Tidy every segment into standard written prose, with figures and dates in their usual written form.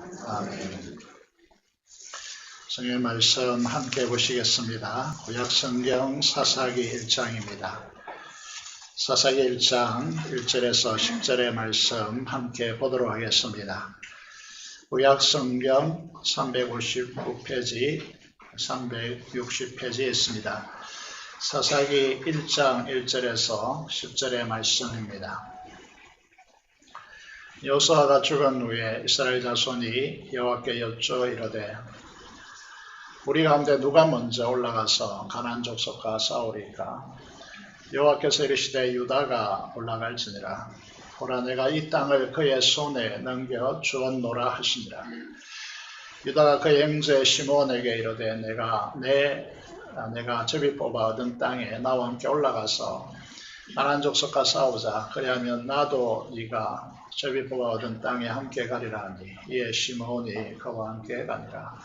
아멘. 성경 말씀 함께 보시겠습니다. 구약성경 사사기 1장입니다. 사사기 1장 1절에서 10절의 말씀 함께 보도록 하겠습니다. 구약성경 359페이지, 360페이지에 있습니다. 사사기 1장 1절에서 10절의 말씀입니다. 여호수아가 죽은 후에 이스라엘 자손이 여호와께 여쭈어 이르되 우리 가운데 누가 먼저 올라가서 가나안 족속과 싸우리까? 여호와께서 이르시되 유다가 올라갈지니라. 보라, 내가 이 땅을 그의 손에 넘겨 주었노라 하시니라. 유다가 그의 형제 시므온에게 이르되 내가 접이 뽑아 얻은 땅에 나와 함께 올라가서 가나안 족속과 싸우자. 그리하면 나도 네가 접이 뽑아 얻은 땅에 함께 가리라 하니 이에 시므온이 그와 함께 가니라.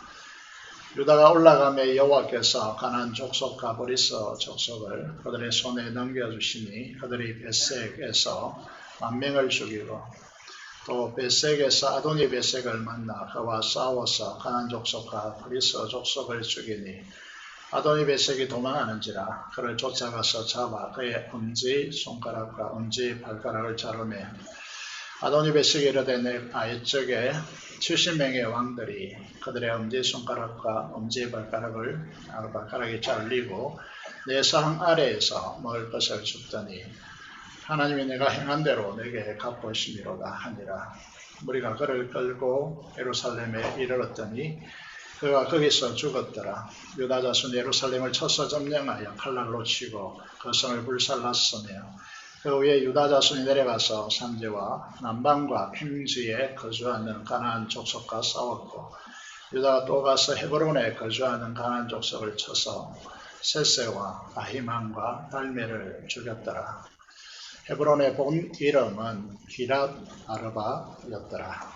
유다가 올라가매 여호와께서 가나안 족속과 브리스 족속을 그들의 손에 넘겨주시니 그들이 벳색에서 10,000명을 죽이고 또 벳색에서 아도니 벳색을 만나 그와 싸워서 가나안 족속과 브리스 족속을 죽이니 아도니 벳색이 도망하는지라 그를 쫓아가서 잡아 그의 엄지 손가락과 엄지 발가락을 자르매 아도니 벳색이 이르되 내 아래쪽에 70명의 왕들이 그들의 엄지 손가락과 엄지 발가락이 잘리고 내 상 아래에서 먹을 것을 줍더니 하나님이 내가 행한 대로 내게 갚으심이로다 하니라. 무리가 그를 끌고 예루살렘에 이르렀더니 그가 거기서 죽었더라. 유다 자손 예루살렘을 쳐서 점령하여 칼날로 치고 그 성을 불살랐으며 그 후에 유다 자손이 내려가서 산지와 남방과 평지에 거주하는 가나안 족속과 싸웠고 유다가 또 가서 헤브론에 거주하는 가나안 족속을 쳐서 셋세와 아히만과 달메를 죽였더라. 헤브론의 본 이름은 기랏 아르바였더라.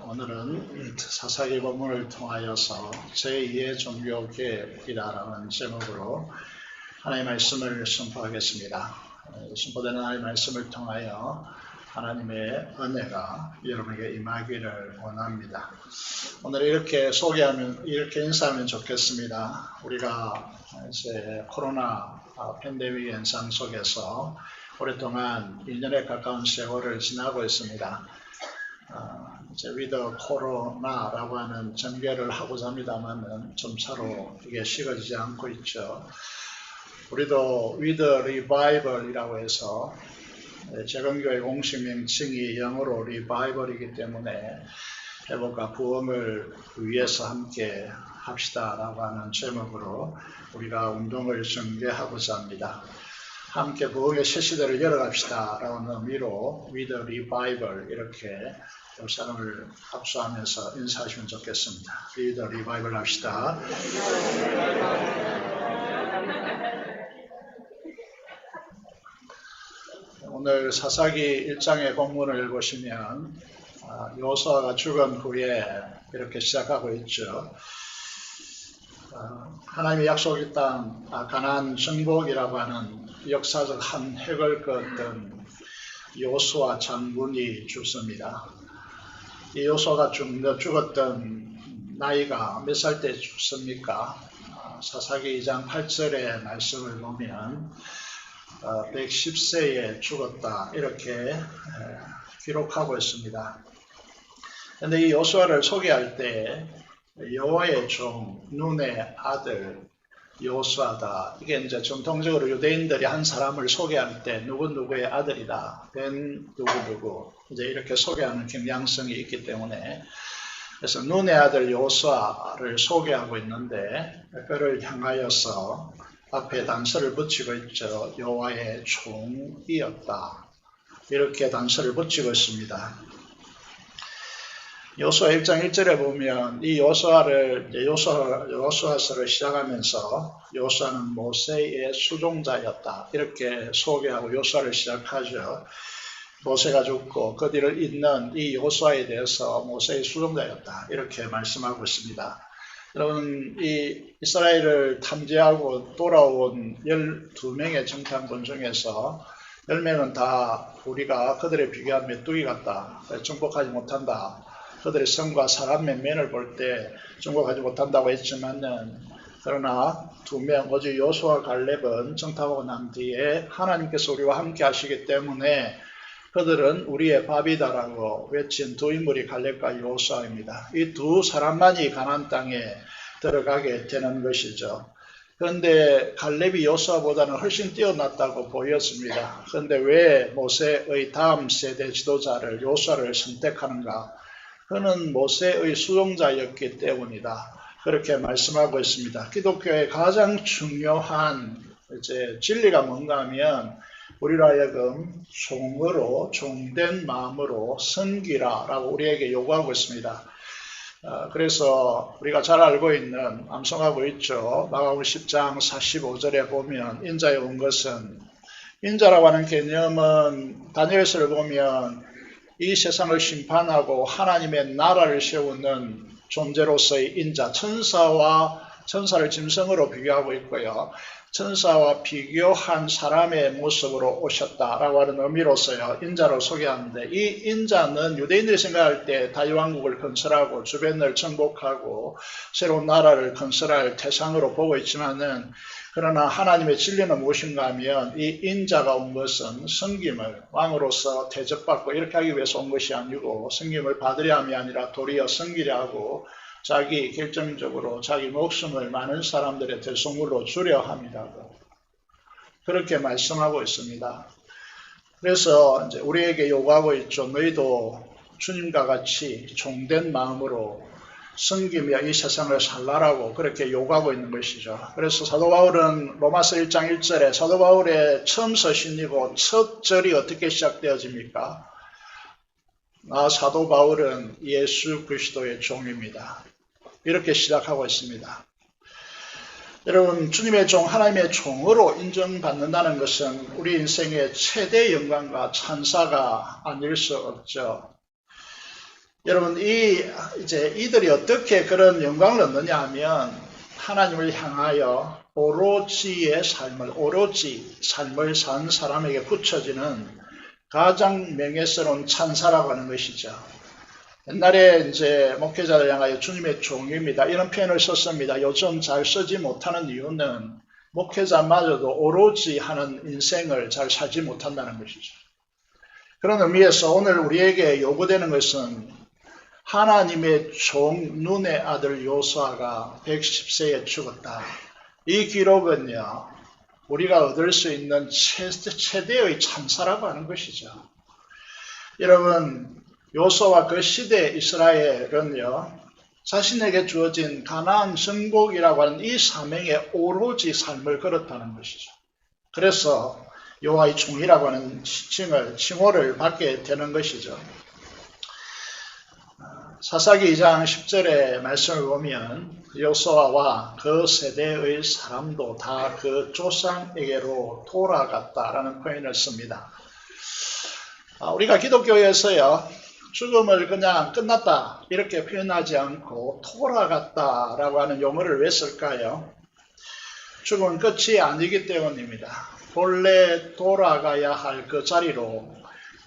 오늘은 사사기 본문을 통하여서 제2의 종교개혁이라는 제목으로 하나님의 말씀을 선포하겠습니다. 선포되는 하나님의 말씀을 통하여 하나님의 은혜가 여러분에게 임하기를 원합니다. 오늘 이렇게 인사하면 좋겠습니다. 우리가 이제 코로나 팬데믹 현상 속에서 오랫동안 1년에 가까운 세월을 지나고 있습니다. 이제 위더 코로나라고 하는 전개를 하고자 합니다만 점차로 이게 식어지지 않고 있죠. 우리도 위더 리바이벌이라고 해서 재건교회 공식 명칭이 영어로 리바이벌이기 때문에 회복과 부흥을 위해서 함께 합시다라고 하는 제목으로 우리가 운동을 전개하고자 합니다. 함께 부흥의 새 시대를 열어갑시다라는 의미로 위더 리바이벌 이렇게 사람을 합수하면서 인사하시면 좋겠습니다. 위더 리바이벌 합시다. 오늘 사사기 1장의 본문을 보시면 여호수아가 죽은 후에 이렇게 시작하고 있죠. 하나님의 약속의 땅 가나안 정복이라고 하는 역사적 한 획을 그었던 여호수아 장군이 죽습니다. 이 여호수아가 죽었던 나이가 몇 살 때 죽습니까? 사사기 2장 8절의 말씀을 보면 110세에 죽었다 이렇게 기록하고 있습니다. 그런데 이 여호수아를 소개할 때 여호와의 종 눈의 아들 여호수아다. 이게 이제 전통적으로 유대인들이 한 사람을 소개할 때 누구누구의 아들이다. 벤 누구누구 이제 이렇게 소개하는 경향성이 있기 때문에 그래서 눈의 아들 여호수아를 소개하고 있는데 그를 향하여서 앞에 단서를 붙이고 있죠. 여호와의 종이었다. 이렇게 단서를 붙이고 있습니다. 여호수아 1장 1절에 보면 이 여호수아서를 시작하면서 여호수아는 모세의 수종자였다. 이렇게 소개하고 여호수아를 시작하죠. 모세가 죽고 그 뒤를 잇는 이 여호수아에 대해서 모세의 수종자였다. 이렇게 말씀하고 있습니다. 여러분, 이 이스라엘을 탐지하고 돌아온 12명의 정탐꾼 중에서 10명은 다 우리가 그들에 비교하면 메뚜기 같다, 정복하지 못한다, 그들의 성과 사람 면면을 볼 때 정복하지 못한다고 했지만은, 그러나 2명, 오직 여호수아 갈렙은 정탐하고 난 뒤에 하나님께서 우리와 함께 하시기 때문에 그들은 우리의 밥이다라고 외친 두 인물이 갈렙과 여호수아입니다. 이 두 사람만이 가나안 땅에 들어가게 되는 것이죠. 그런데 갈렙이 여호수아보다는 훨씬 뛰어났다고 보였습니다. 그런데 왜 모세의 다음 세대 지도자를 여호수아를 선택하는가? 그는 모세의 수종자였기 때문이다. 그렇게 말씀하고 있습니다. 기독교의 가장 중요한 진리가 뭔가 하면 우리로 하여금 종으로, 종된 마음으로 섬기라 라고 우리에게 요구하고 있습니다. 그래서 우리가 잘 알고 있는, 암송하고 있죠. 마가복음 10장 45절에 보면 인자에 온 것은, 인자라고 하는 개념은 다니엘서를 보면 이 세상을 심판하고 하나님의 나라를 세우는 존재로서의 인자, 천사를 짐승으로 비교하고 있고요. 천사와 비교한 사람의 모습으로 오셨다라고 하는 의미로서요, 인자로 소개하는데, 이 인자는 유대인들이 생각할 때 다윗왕국을 건설하고 주변을 정복하고 새로운 나라를 건설할 대상으로 보고 있지만은, 그러나 하나님의 진리는 무엇인가 하면 이 인자가 온 것은 섬김을, 왕으로서 대접받고 이렇게 하기 위해서 온 것이 아니고 섬김을 받으려 함이 아니라 도리어 섬기려 하고 자기 결정적으로 자기 목숨을 많은 사람들의 대속물로 주려 함이라고 그렇게 말씀하고 있습니다. 그래서 이제 우리에게 요구하고 있죠. 너희도 주님과 같이 종된 마음으로 섬기며 이 세상을 살라라고 그렇게 요구하고 있는 것이죠. 그래서 사도 바울은 로마서 1장 1절에 사도 바울의 처음 서신이고 첫 절이 어떻게 시작되어집니까? 나 사도 바울은 예수 그리스도의 종입니다. 이렇게 시작하고 있습니다. 여러분, 주님의 종, 하나님의 종으로 인정받는다는 것은 우리 인생의 최대 영광과 찬사가 아닐 수 없죠. 여러분, 이들이 어떻게 그런 영광을 얻느냐 하면 하나님을 향하여 오로지 삶을 산 사람에게 붙여지는 가장 명예스러운 찬사라고 하는 것이죠. 옛날에 목회자를 향하여 주님의 종입니다, 이런 표현을 썼습니다. 요즘 잘 쓰지 못하는 이유는 목회자마저도 오로지 하는 인생을 잘 살지 못한다는 것이죠. 그런 의미에서 오늘 우리에게 요구되는 것은 하나님의 종 눈의 아들 여호수아가 110세에 죽었다. 이 기록은요, 우리가 얻을 수 있는 최대의 찬사라고 하는 것이죠. 여러분, 여호수아와 그 시대 이스라엘은요, 자신에게 주어진 가나안 정복이라고 하는 이 사명에 오로지 삶을 걸었다는 것이죠. 그래서 여호와의 종이라고 하는 칭호를 받게 되는 것이죠. 사사기 2장 10절의 말씀을 보면 여호수아와 그 세대의 사람도 다 그 조상에게로 돌아갔다라는 표현을 씁니다. 우리가 기독교에서요, 죽음을 그냥 끝났다 이렇게 표현하지 않고 돌아갔다라고 하는 용어를 왜 쓸까요? 죽음은 끝이 아니기 때문입니다. 본래 돌아가야 할 그 자리로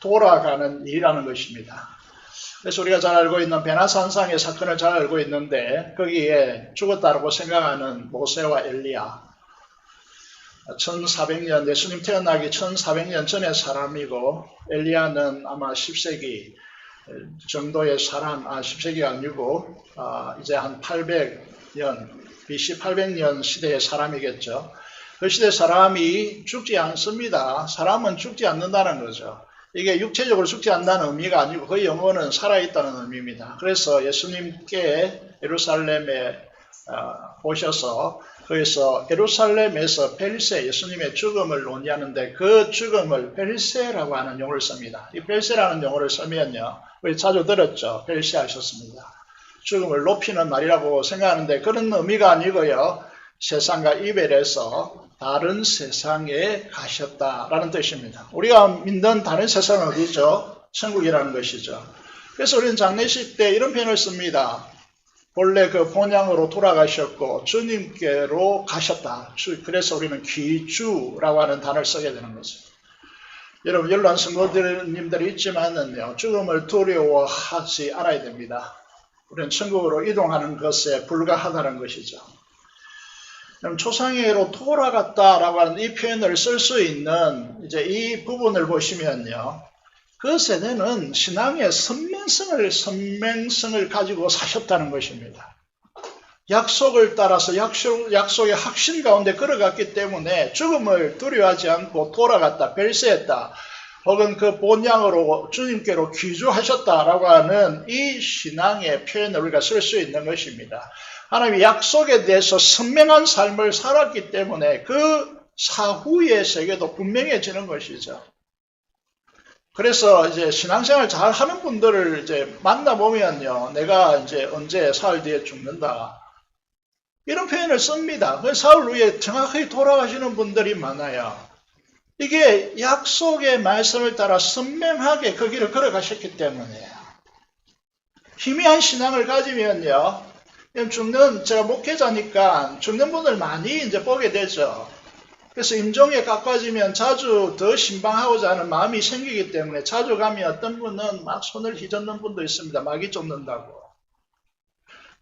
돌아가는 일이라는 것입니다. 그래서 우리가 잘 알고 있는 베나산상의 사건을 잘 알고 있는데, 거기에 죽었다고 생각하는 모세와 엘리야, 1400년, 예수님 태어나기 1400년 전의 사람이고, 엘리야는 아마 10세기 정도의 사람, 10세기가 아니고 이제 한 800년, BC 800년 시대의 사람이겠죠. 그 시대 사람이 죽지 않습니다. 사람은 죽지 않는다는 거죠. 이게 육체적으로 죽지 않는다는 의미가 아니고 그 영혼은 살아있다는 의미입니다. 그래서 예수님께 예루살렘에 오셔서 거기서 예루살렘에서 벨세, 예수님의 죽음을 논의하는데 그 죽음을 벨세라고 하는 용어를 씁니다. 이 벨세라는 용어를 쓰면요, 우리 자주 들었죠. 벨세 하셨습니다. 죽음을 높이는 말이라고 생각하는데 그런 의미가 아니고요, 세상과 이별해서 다른 세상에 가셨다라는 뜻입니다. 우리가 믿는 다른 세상은 어디죠? 천국이라는 것이죠. 그래서 우리는 장례식 때 이런 표현을 씁니다. 본래 그 본향으로 돌아가셨고 주님께로 가셨다. 그래서 우리는 귀주라고 하는 단어를 쓰게 되는 거죠. 여러분 연로한 성도님들이 있지만은요, 죽음을 두려워하지 않아야 됩니다. 우리는 천국으로 이동하는 것에 불과하다는 것이죠. 그럼 초상회로 돌아갔다라고 하는 이 표현을 쓸 수 있는 이제 이 부분을 보시면요, 그 세대는 신앙의 선맹성을 가지고 사셨다는 것입니다. 약속을 따라서 약속의 확신 가운데 걸어갔기 때문에 죽음을 두려워하지 않고 돌아갔다, 별세했다, 혹은 그 본향으로 주님께로 귀주하셨다라고 하는 이 신앙의 표현을 우리가 쓸 수 있는 것입니다. 하나님의 약속에 대해서 선명한 삶을 살았기 때문에 그 사후의 세계도 분명해지는 것이죠. 그래서 이제 신앙생활 잘 하는 분들을 이제 만나보면요, 내가 이제 언제 사흘 뒤에 죽는다, 이런 표현을 씁니다. 사흘 후에 정확하게 돌아가시는 분들이 많아요. 이게 약속의 말씀을 따라 선명하게 그 길을 걸어가셨기 때문이에요. 희미한 신앙을 가지면요, 제가 목회자니까 죽는 분들 많이 이제 보게 되죠. 그래서 임종에 가까워지면 자주 더 신방하고자 하는 마음이 생기기 때문에 자주 가면 어떤 분은 막 손을 휘젓는 분도 있습니다. 마귀 쫓는다고.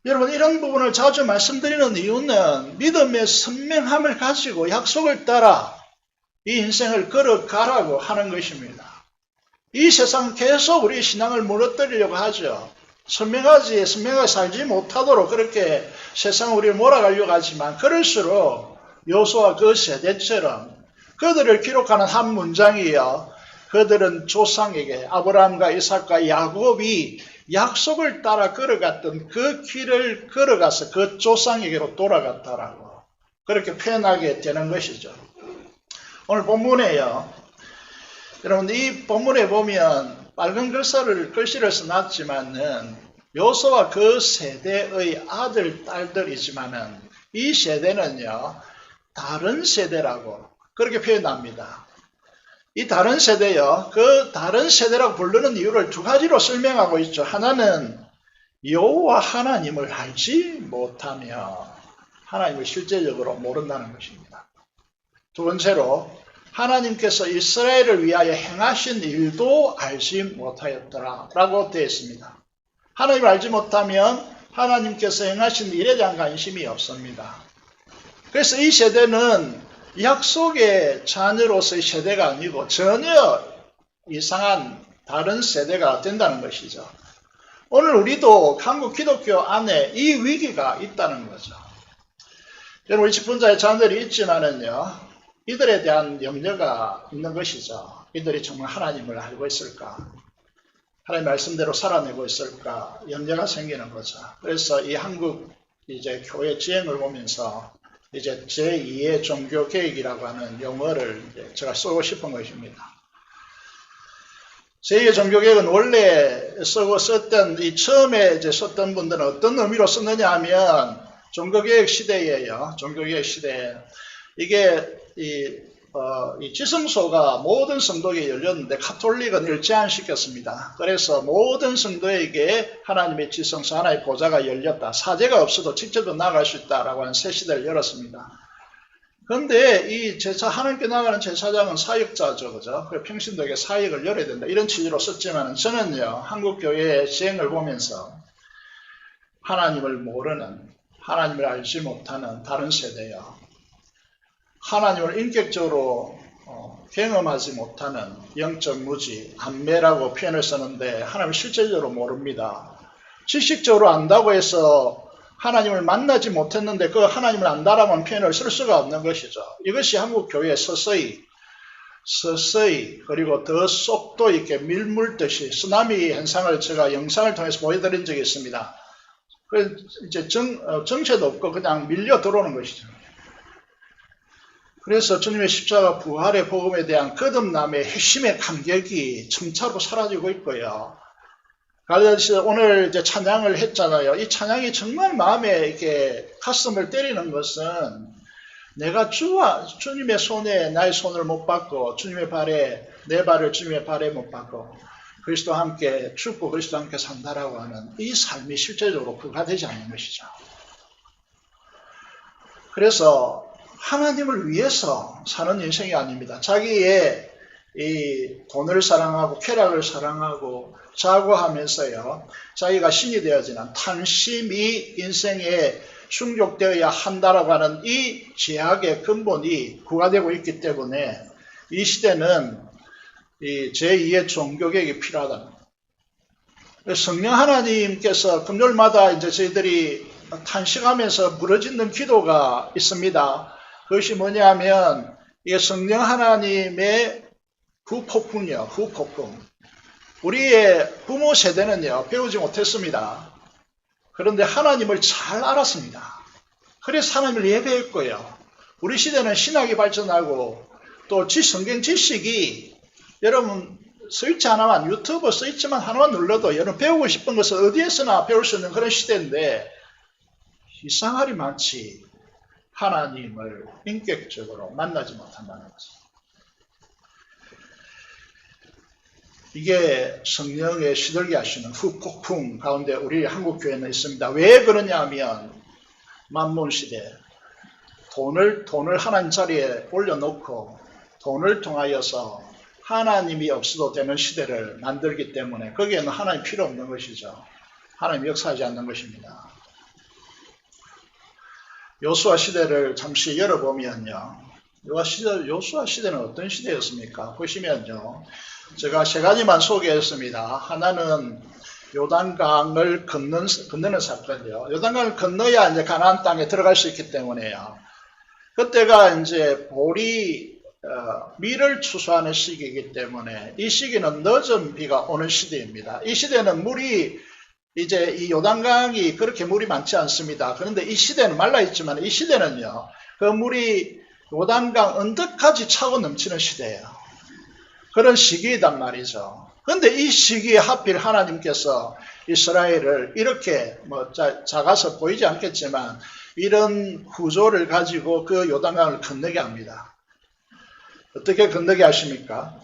여러분, 이런 부분을 자주 말씀드리는 이유는 믿음의 선명함을 가지고 약속을 따라 이 인생을 걸어가라고 하는 것입니다. 이 세상은 계속 우리 신앙을 무너뜨리려고 하죠. 선명하게 살지 못하도록 그렇게 세상은 우리를 몰아가려고 하지만, 그럴수록 여호수아 그 세대처럼 그들을 기록하는 한 문장이요, 그들은 조상에게 아브라함과 이삭과 야곱이 약속을 따라 걸어갔던 그 길을 걸어가서 그 조상에게로 돌아갔다라고 그렇게 표현하게 되는 것이죠. 오늘 본문에요, 여러분 이 본문에 보면 빨간 글씨를 써놨지만은 여호수아 그 세대의 아들, 딸들이지만은 이 세대는요, 다른 세대라고 그렇게 표현합니다. 이 다른 세대요, 그 다른 세대라고 부르는 이유를 두 가지로 설명하고 있죠. 하나는 여호와 하나님을 알지 못하며 하나님을 실제적으로 모른다는 것입니다. 두 번째로 하나님께서 이스라엘을 위하여 행하신 일도 알지 못하였더라 라고 되어 있습니다. 하나님을 알지 못하면 하나님께서 행하신 일에 대한 관심이 없습니다. 그래서 이 세대는 약속의 자녀로서의 세대가 아니고 전혀 이상한 다른 세대가 된다는 것이죠. 오늘 우리도 한국 기독교 안에 이 위기가 있다는 거죠. 여러분, 우리 직분자의 자녀들이 있지만은요, 이들에 대한 염려가 있는 것이죠. 이들이 정말 하나님을 알고 있을까? 하나님 말씀대로 살아내고 있을까? 염려가 생기는 거죠. 그래서 이 한국 이제 교회 지행을 보면서 이제 제2의 종교 계획이라고 하는 용어를 제가 쓰고 싶은 것입니다. 제2의 종교 계획은 원래 썼던 이 처음에 이제 썼던 분들은 어떤 의미로 썼느냐 하면 종교개혁 시대예요. 종교개혁 시대에 이게 이 지성소가 모든 성도에게 열렸는데 가톨릭은 이를 제한시켰습니다. 그래서 모든 성도에게 하나님의 지성소, 하나님의 보좌가 열렸다. 사제가 없어도 직접 나아갈 수 있다라고 하는 새 시대를 열었습니다. 그런데 이 제사, 하나님께 나가는 제사장은 사역자죠, 그죠? 그래서 평신도에게 사역을 열어야 된다, 이런 취지로 썼지만, 저는요, 한국교회의 시행을 보면서 하나님을 모르는, 하나님을 알지 못하는 다른 세대요, 하나님을 인격적으로 경험하지 못하는 영적 무지, 안매라고 표현을 썼는데, 하나님을 실제적으로 모릅니다. 지식적으로 안다고 해서 하나님을 만나지 못했는데 그 하나님을 안다라는 표현을 쓸 수가 없는 것이죠. 이것이 한국 교회에 서서히 그리고 더 속도 있게 밀물듯이 쓰나미 현상을 제가 영상을 통해서 보여드린 적이 있습니다. 그 이제 정체도 없고 그냥 밀려 들어오는 것이죠. 그래서 주님의 십자가 부활의 복음에 대한 거듭남의 핵심의 감격이 점차로 사라지고 있고요. 갈라디아서 오늘 이제 찬양을 했잖아요. 이 찬양이 정말 마음에 이렇게 가슴을 때리는 것은, 내가 주님의 손에 나의 손을 못 받고, 주님의 발에 내 발을 주님의 발에 못 받고, 그리스도와 함께 죽고 그리스도와 함께 산다라고 하는 이 삶이 실제적으로 부과되지 않는 것이죠. 그래서 하나님을 위해서 사는 인생이 아닙니다. 자기의 이 돈을 사랑하고 쾌락을 사랑하고 자고하면서요, 자기가 신이 되어지는 탐심이 인생에 충족되어야 한다라고 하는 이 제약의 근본이 부과되고 있기 때문에 이 시대는 이 제2의 종교개혁이 필요하다. 성령 하나님께서 금요일마다 이제 저희들이 탄식하면서 부르짖는 기도가 있습니다. 그것이 뭐냐면 이게 성령 하나님의 후폭풍이요, 후폭풍. 우리의 부모 세대는요, 배우지 못했습니다. 그런데 하나님을 잘 알았습니다. 그래서 하나님을 예배했고요. 우리 시대는 신학이 발전하고 또 성경 지식이 여러분 스위치 하나만, 유튜브 스위치만 하나만 눌러도 여러분 배우고 싶은 것을 어디에서나 배울 수 있는 그런 시대인데 이상하리 많지 하나님을 인격적으로 만나지 못한다는 것입니다. 이게 성령의 시들게 하시는 후폭풍 가운데 우리 한국교회는 있습니다. 왜 그러냐 하면 만문시대 돈을 하나님 자리에 올려놓고 돈을 통하여서 하나님이 없어도 되는 시대를 만들기 때문에 거기에는 하나님 필요 없는 것이죠. 하나님 역사하지 않는 것입니다. 요수아 시대를 잠시 열어보면요. 요수아 시대는 어떤 시대였습니까? 보시면요. 제가 세 가지만 소개했습니다. 하나는 요단강을 건너는 사건이요. 요단강을 건너야 이제 가나안 땅에 들어갈 수 있기 때문에요. 그때가 이제 볼이 밀을 추수하는 시기이기 때문에 이 시기는 늦은 비가 오는 시대입니다. 이 시대는 물이 이제 이 요단강이 그렇게 물이 많지 않습니다. 그런데 이 시대는 말라있지만 이 시대는요. 그 물이 요단강 언덕까지 차고 넘치는 시대예요. 그런 시기이단 말이죠. 그런데 이 시기에 하필 하나님께서 이스라엘을 이렇게 작아서 보이지 않겠지만 이런 구조를 가지고 그 요단강을 건너게 합니다. 어떻게 건너게 하십니까?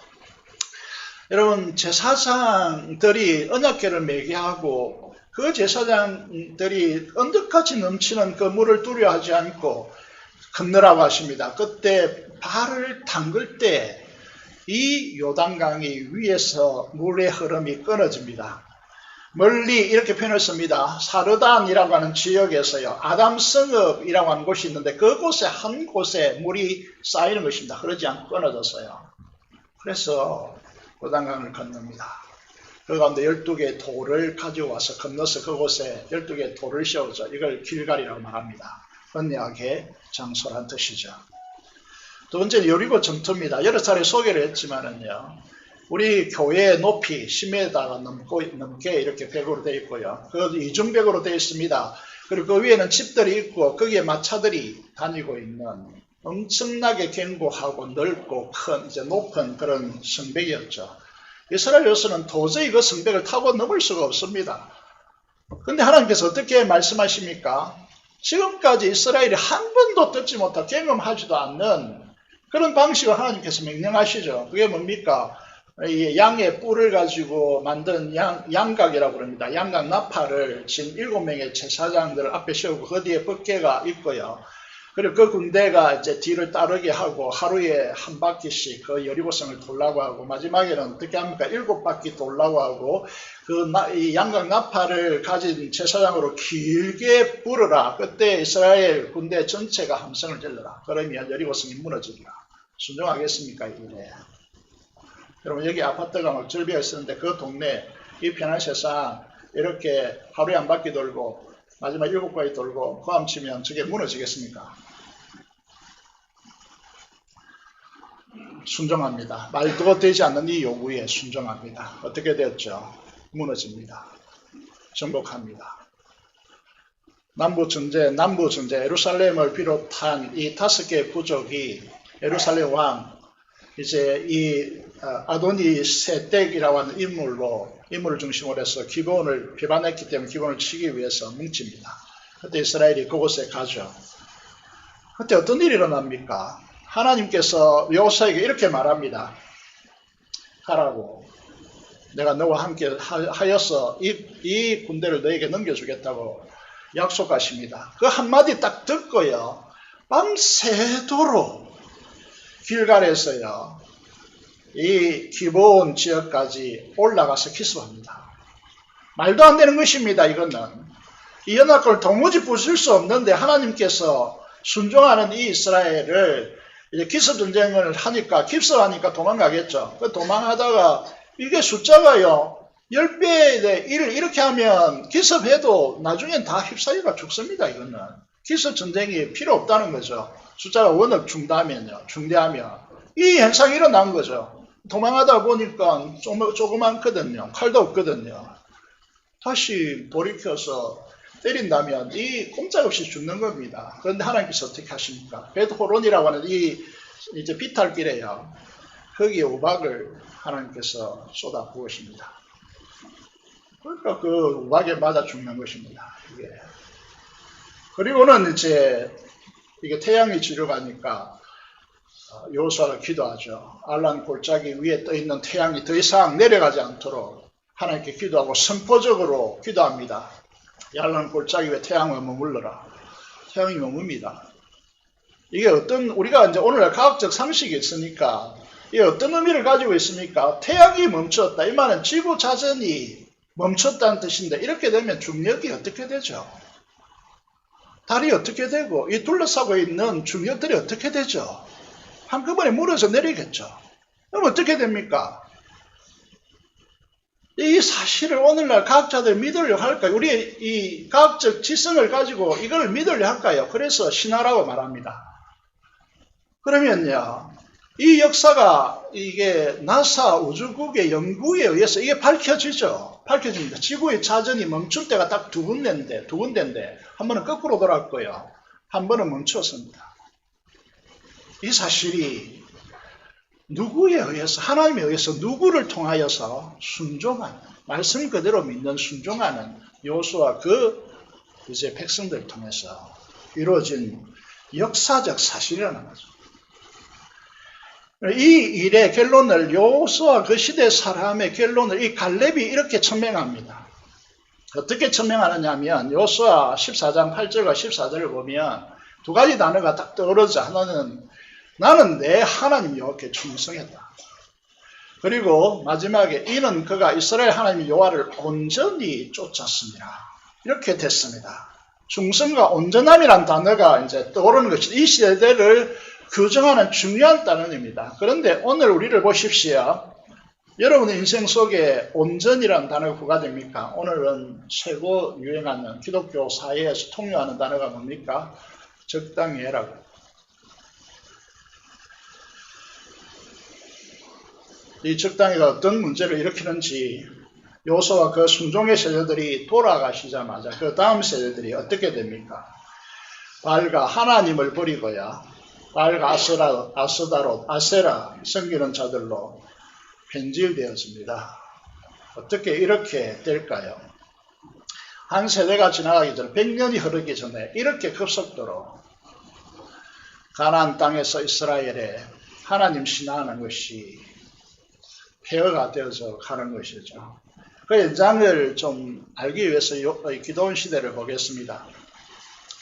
여러분 제사장들이 언약궤를 매게 하고 그 제사장들이 언덕같이 넘치는 그 물을 두려워하지 않고 건너라고 하십니다. 그때 발을 담글 때 이 요단강이 위에서 물의 흐름이 끊어집니다. 멀리 이렇게 표현했습니다. 사르단이라고 하는 지역에서요. 아담성읍이라고 하는 곳이 있는데 그곳에 한 곳에 물이 쌓이는 것입니다. 그러지 않고 끊어졌어요. 그래서 요단강을 건넙니다. 그 가운데 12개의 돌을 가져와서 건너서 그곳에 12개의 돌을 씌워서 이걸 길갈이라고 말합니다. 언약의 장소란 뜻이죠. 두 번째는 여리고 점토입니다. 여러 차례 소개를 했지만은요. 우리 교회의 높이 10m가 넘게 이렇게 벽으로 되어 있고요. 그 이중벽으로 되어 있습니다. 그리고 그 위에는 집들이 있고 거기에 마차들이 다니고 있는 엄청나게 견고하고 넓고 큰 이제 높은 그런 성벽이었죠. 이스라엘 여수는 도저히 그 성벽을 타고 넘을 수가 없습니다. 그런데 하나님께서 어떻게 말씀하십니까? 지금까지 이스라엘이 한 번도 듣지 못하고 경험하지도 않는 그런 방식을 하나님께서 명령하시죠. 그게 뭡니까? 이 양의 뿔을 가지고 만든 양각이라고 합니다. 양각 나팔을 진 7명의 제사장들 앞에 세우고 그 뒤에 법궤가 있고요. 그리고 그 군대가 이제 뒤를 따르게 하고 하루에 한 바퀴씩 그 여리고성을 돌라고 하고 마지막에는 어떻게 합니까? 7바퀴 돌라고 하고 이 양각 나팔을 가진 제사장으로 길게 부르라. 그때 이스라엘 군대 전체가 함성을 질러라. 그러면 여리고성이 무너지리라. 순종하겠습니까? 이래. 여러분 여기 아파트가 막 절벽에 있었는데 그 동네 이 편한 세상 이렇게 하루에 한 바퀴 돌고 마지막 7바퀴 돌고 고함 치면 저게 무너지겠습니까? 순종합니다. 말도 되지 않는 이 요구에 순종합니다. 어떻게 되었죠? 무너집니다. 정복합니다. 남부 전제 예루살렘을 비롯한 이 5개의 부족이 예루살렘 왕 이제 이 아도니 세덱이라고 하는 인물을 중심으로 해서 기브온을 비반했기 때문에 기브온을 치기 위해서 뭉칩니다. 그때 이스라엘이 그곳에 가죠. 그때 어떤 일이 일어납니까? 하나님께서 여호수아에게 이렇게 말합니다. 가라고. 내가 너와 함께 하여서 이 군대를 너에게 넘겨주겠다고 약속하십니다. 그 한마디 딱 듣고요. 밤새도록 길갈에서요. 이 기브온 지역까지 올라가서 기습합니다. 말도 안 되는 것입니다. 이거는. 이 연합군을 도무지 부술 수 없는데 하나님께서 순종하는 이 이스라엘을 이제 기습 전쟁을 하니까 깁스하니까 도망가겠죠. 그 도망하다가 이게 숫자가요 10배에 1 이렇게 하면 기습해도 나중엔 다 휩싸이가 죽습니다. 이거는 기습 전쟁이 필요 없다는 거죠. 숫자가 워낙 중대하면 이 현상이 일어난 거죠. 도망하다 보니까 조그맣거든요. 칼도 없거든요. 다시 돌이켜서 때린다면 이 꼼짝없이 죽는 겁니다. 그런데 하나님께서 어떻게 하십니까? 벳호론이라고 하는 이 이제 비탈길에요. 거기에 우박을 하나님께서 쏟아 부으십니다. 그러니까 그 우박에 맞아 죽는 것입니다. 이게. 그리고는 이제 이게 태양이 지려가니까 여호수아가 기도하죠. 알란 골짜기 위에 떠 있는 태양이 더 이상 내려가지 않도록 하나님께 기도하고 선포적으로 기도합니다. 알란 골짜기 위에 태양을 머물러라. 태양이 머뭅니다. 이게 우리가 이제 오늘날 과학적 상식이 있으니까 이게 어떤 의미를 가지고 있습니까? 태양이 멈췄다. 이 말은 지구 자전이 멈췄다는 뜻인데 이렇게 되면 중력이 어떻게 되죠? 달이 어떻게 되고 이 둘러싸고 있는 중력들이 어떻게 되죠? 한꺼번에 물에서 내리겠죠. 그럼 어떻게 됩니까? 이 사실을 오늘날 과학자들 믿으려 할까요? 우리의 이 과학적 지성을 가지고 이걸 믿으려 할까요? 그래서 신화라고 말합니다. 그러면요, 이 역사가 이게 나사 우주국의 연구에 의해서 이게 밝혀지죠. 밝혀집니다. 지구의 자전이 멈출 때가 딱 두 군데인데 한 번은 거꾸로 돌았고요. 한 번은 멈췄습니다. 이 사실이 누구에 의해서, 하나님에 의해서 누구를 통하여서 순종하는, 말씀 그대로 믿는 순종하는 여호수아 그 이제 백성들을 통해서 이루어진 역사적 사실이라는 거죠. 이 일의 결론을 여호수아 그 시대 사람의 결론을 이 갈렙이 이렇게 천명합니다. 어떻게 천명하느냐 하면 여호수아 14장 8절과 14절을 보면 두 가지 단어가 딱 떠오르죠. 하나는 나는 내 하나님 여호와께 충성했다. 그리고 마지막에 이는 그가 이스라엘 하나님 여호와를 온전히 쫓았습니다. 이렇게 됐습니다. 충성과 온전함이란 단어가 이제 떠오르는 것이 이 시대를 규정하는 중요한 단어입니다. 그런데 오늘 우리를 보십시오. 여러분의 인생 속에 온전이라는 단어가 뭐가 됩니까? 오늘은 최고 유행하는 기독교 사회에서 통용하는 단어가 뭡니까? 적당히 해라고. 이 적당히가 어떤 문제를 일으키는지 여호수아와 그 순종의 세대들이 돌아가시자마자 그 다음 세대들이 어떻게 됩니까? 바알과 하나님을 버리고요. 바알과 아세라 섬기는 자들로 변질되었습니다. 어떻게 이렇게 될까요? 한 세대가 지나가기 전 100년이 흐르기 전에 이렇게 급속도로 가나안 땅에서 이스라엘에 하나님 신앙하는 것이 폐허가 되어서 가는 것이죠. 그 현장을 좀 알기 위해서 기도원 시대를 보겠습니다.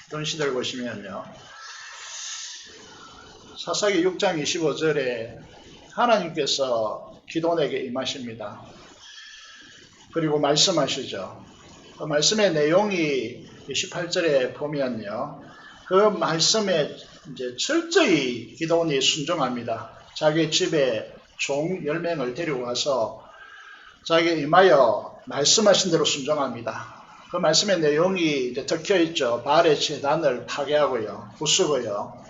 기도원 시대를 보시면요. 사사기 6장 25절에 하나님께서 기도원에게 임하십니다. 그리고 말씀하시죠. 그 말씀의 내용이 28절에 보면요. 그 말씀에 이제 철저히 기도원이 순종합니다. 자기 집에 종 10명을 데리고 와서 자기에 임하여 말씀하신 대로 순종합니다. 그 말씀의 내용이 이제 적혀 있죠. 바알의 제단을 파괴하고요. 부수고요.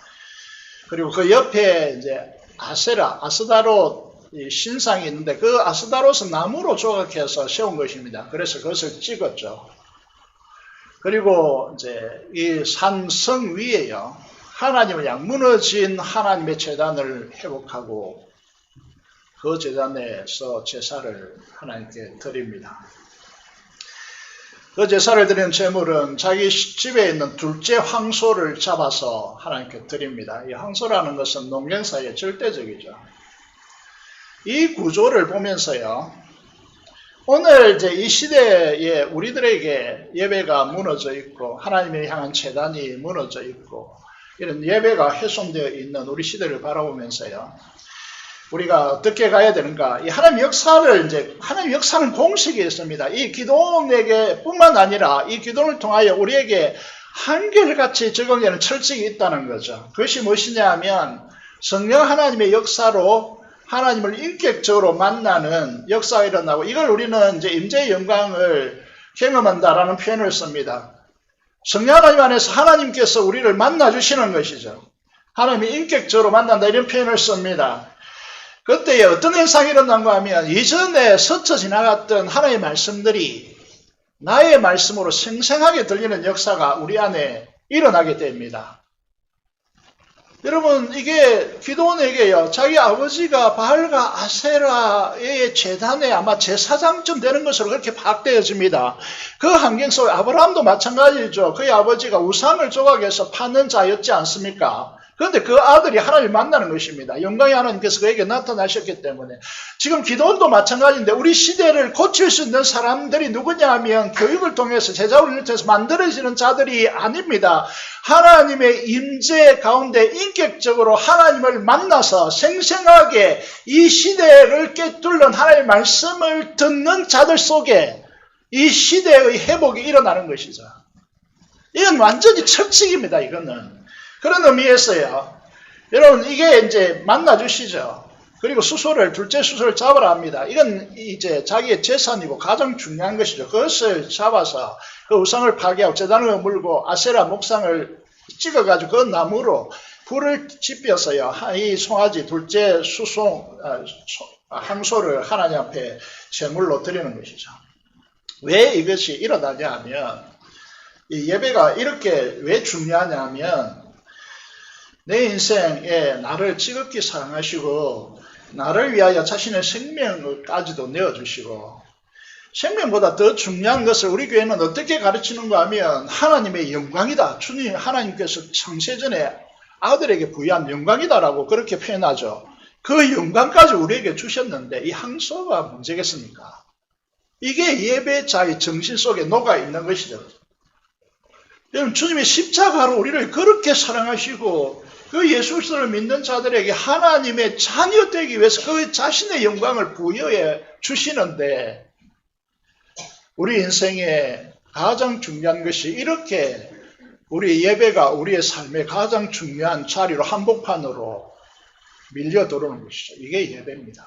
그리고 그 옆에 이제 아스다롯 신상이 있는데 그 아스다롯은 나무로 조각해서 세운 것입니다. 그래서 그것을 찍었죠. 그리고 이제 이 산성 위에요. 하나님을 양 무너진 하나님의 제단을 회복하고 그 제단에서 제사를 하나님께 드립니다. 그 제사를 드리는 제물은 자기 집에 있는 둘째 황소를 잡아서 하나님께 드립니다. 이 황소라는 것은 농경사의 절대적이죠. 이 구조를 보면서요. 오늘 이제 이 시대에 우리들에게 예배가 무너져 있고 하나님을 향한 재단이 무너져 있고 이런 예배가 훼손되어 있는 우리 시대를 바라보면서요. 우리가 어떻게 가야 되는가? 이 하나님 역사는 공식이 있습니다. 이 기도원에게 뿐만 아니라 이 기도를 통하여 우리에게 한결같이 적용되는 철칙이 있다는 거죠. 그것이 무엇이냐 하면 성령 하나님의 역사로 하나님을 인격적으로 만나는 역사가 일어나고 이걸 우리는 이제 임재의 영광을 경험한다라는 표현을 씁니다. 성령 하나님 안에서 하나님께서 우리를 만나주시는 것이죠. 하나님이 인격적으로 만난다 이런 표현을 씁니다. 그때 어떤 현상이 일어난가 하면 이전에 스쳐 지나갔던 하나님의 말씀들이 나의 말씀으로 생생하게 들리는 역사가 우리 안에 일어나게 됩니다. 여러분 이게 기도원에게요. 자기 아버지가 바알과 아세라의 제단에 아마 제사장쯤 되는 것으로 그렇게 파악되어집니다. 그 환경 속에 아브라함도 마찬가지죠. 그의 아버지가 우상을 조각해서 파는 자였지 않습니까? 그런데 그 아들이 하나님을 만나는 것입니다. 영광의 하나님께서 그에게 나타나셨기 때문에. 지금 기도원도 마찬가지인데 우리 시대를 고칠 수 있는 사람들이 누구냐 하면 교육을 통해서 제자훈련을 통해서 만들어지는 자들이 아닙니다. 하나님의 임재 가운데 인격적으로 하나님을 만나서 생생하게 이 시대를 꿰뚫는 하나님의 말씀을 듣는 자들 속에 이 시대의 회복이 일어나는 것이죠. 이건 완전히 철칙입니다. 이거는. 그런 의미에서요. 여러분 이게 이제 만나주시죠. 그리고 둘째 수소를 잡으라 합니다. 이건 이제 자기의 재산이고 가장 중요한 것이죠. 그것을 잡아서 그 우상을 파괴하고 제단을 물고 아세라 목상을 찍어가지고 그 나무로 불을 지펴서요. 이 송아지 둘째 수송 항소를 하나님 앞에 제물로 드리는 것이죠. 왜 이것이 일어나냐 하면 이 예배가 이렇게 왜 중요하냐 하면 내 인생에 나를 지극히 사랑하시고 나를 위하여 자신의 생명까지도 내어주시고 생명보다 더 중요한 것을 우리 교회는 어떻게 가르치는가 하면 하나님의 영광이다. 주님 하나님께서 창세전에 아들에게 부여한 영광이다라고 그렇게 표현하죠. 그 영광까지 우리에게 주셨는데 이 항소가 문제겠습니까? 이게 예배자의 정신 속에 녹아있는 것이죠. 여러분 주님의 십자가로 우리를 그렇게 사랑하시고 그 예수 그리스도를 믿는 자들에게 하나님의 자녀 되기 위해서 그 자신의 영광을 부여해 주시는데 우리 인생에 가장 중요한 것이 이렇게 우리 예배가 우리의 삶의 가장 중요한 자리로 한복판으로 밀려 들어오는 것이죠. 이게 예배입니다.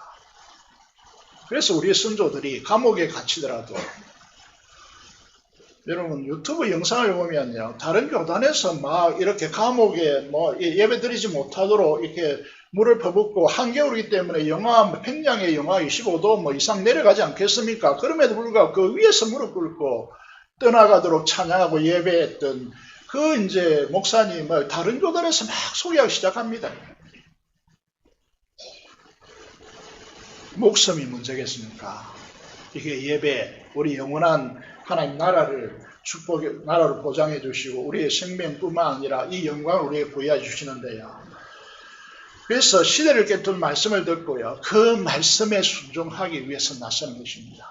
그래서 우리 선조들이 감옥에 갇히더라도 여러분 유튜브 영상을 보면요. 다른 교단에서 막 이렇게 감옥에 예배 드리지 못하도록 이렇게 물을 퍼붓고 한겨울이기 때문에 평양의 영하 25도 이상 내려가지 않겠습니까? 그럼에도 불구하고 그 위에서 무릎 꿇고 떠나가도록 찬양하고 예배했던 그 이제 목사님을 다른 교단에서 막 소개하기 시작합니다. 목숨이 문제겠습니까? 이게 예배, 우리 영원한 하나님 나라를 나라를 보장해 주시고 우리의 생명뿐만 아니라 이 영광을 우리에게 부여해 주시는데요. 그래서 시대를 깨뜨린 말씀을 듣고요. 그 말씀에 순종하기 위해서 나서는 것입니다.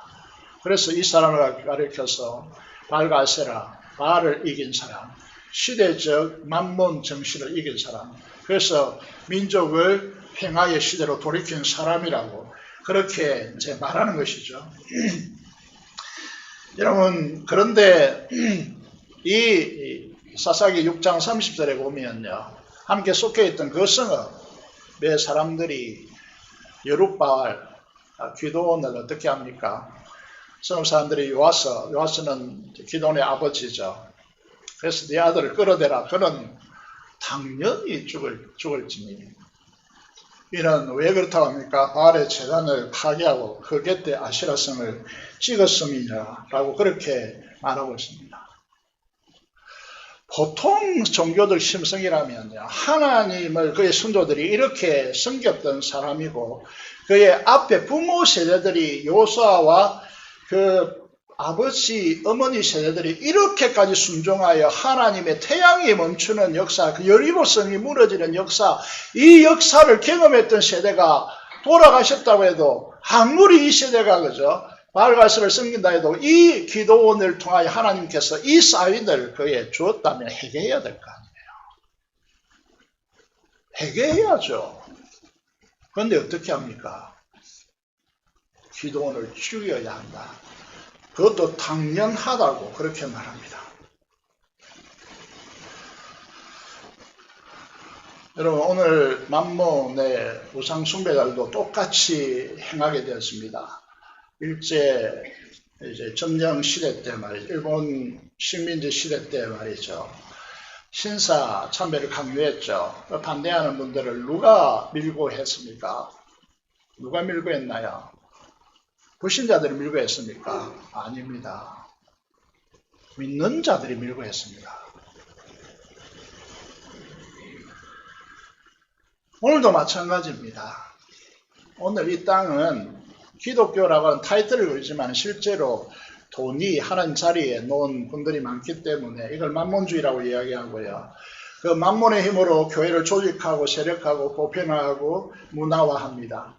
그래서 이 사람을 가리켜서 바알과 아세라, 바알을 이긴 사람, 시대적 만몬 정신을 이긴 사람, 그래서 민족을 평화의 시대로 돌이킨 사람이라고 그렇게 이제 말하는 것이죠. 여러분 그런데 이 사사기 6장 30절에 보면요. 함께 속해있던 그 성읍의 사람들이 여룻바알 기도원을 어떻게 합니까? 성읍 사람들이 요아스는 기도원의 아버지죠. 그래서 네 아들을 끌어대라. 그는 당연히 죽을지니 이는 왜 그렇다고 합니까? 바알의 제단을 파괴하고 그 곁에 아시라성을 찍었음이라고 그렇게 말하고 있습니다. 보통 종교들 심성이라면요. 하나님을 그의 선조들이 이렇게 섬겼던 사람이고 그의 앞에 부모 세대들이 요수아와 그 아버지, 어머니 세대들이 이렇게까지 순종하여 하나님의 태양이 멈추는 역사, 그 여리고성이 무너지는 역사, 이 역사를 경험했던 세대가 돌아가셨다고 해도 아무리 이 세대가 그죠? 바알가스를 섬긴다 해도 이 기도원을 통하여 하나님께서 이 사인을 그에 주었다면 회개해야 될 거 아니에요. 회개해야죠. 그런데 어떻게 합니까? 기도원을 죽여야 한다. 그것도 당연하다고 그렇게 말합니다. 여러분, 오늘 만몬의 우상 숭배자들도 똑같이 행하게 되었습니다. 일제 이제 점령 시대 때 말이죠. 일본 식민지 시대 때 말이죠. 신사 참배를 강요했죠. 반대하는 분들을 누가 밀고 했습니까? 누가 밀고 했나요? 불신자들이 밀고 했습니까? 아닙니다. 믿는 자들이 밀고 했습니다. 오늘도 마찬가지입니다. 오늘 이 땅은 기독교라고 하는 타이틀을 걸지만 실제로 돈이 하나님 자리에 놓은 분들이 많기 때문에 이걸 만몬주의라고 이야기하고요. 그 만몬의 힘으로 교회를 조직하고 세력하고 보편화하고 문화화합니다.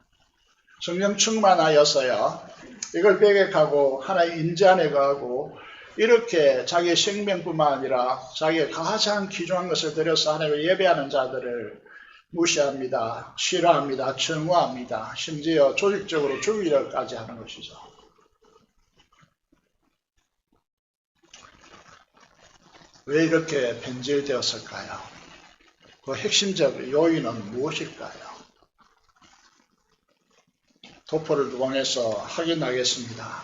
성령 충만하여서요. 이걸 배격하고 하나의 인지 안에 거하고 이렇게 자기의 생명뿐만 아니라 자기의 가장 귀중한 것을 들여서 하나님을 예배하는 자들을 무시합니다. 싫어합니다. 증오합니다. 심지어 조직적으로 죽이려까지 하는 것이죠. 왜 이렇게 변질되었을까요? 그 핵심적 요인은 무엇일까요? 도포를 통해서 확인하겠습니다.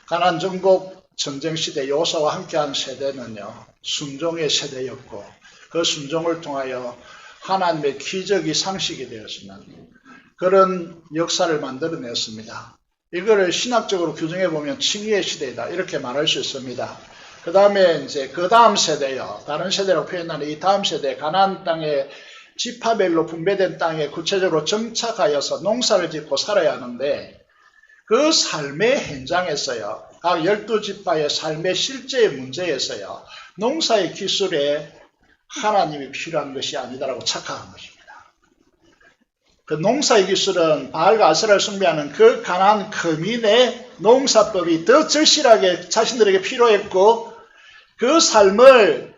가나안 정복 전쟁 시대 요사와 함께한 세대는요, 순종의 세대였고 그 순종을 통하여 하나님의 기적이 상식이 되었지만 그런 역사를 만들어냈습니다. 이거를 신학적으로 규정해 보면 칭의의 시대이다 이렇게 말할 수 있습니다. 그 다음에 이제 그 다음 세대요. 다른 세대라고 표현하는 이 다음 세대 가나안 땅에 지파별로 분배된 땅에 구체적으로 정착하여서 농사를 짓고 살아야 하는데 그 삶의 현장에서요. 각 12지파의 삶의 실제의 문제에서요. 농사의 기술에 하나님이 필요한 것이 아니다라고 착각한 것입니다. 그 농사의 기술은 바알과 아세라를 숭배하는 그 가나안 거민의 농사법이 더 절실하게 자신들에게 필요했고 그 삶을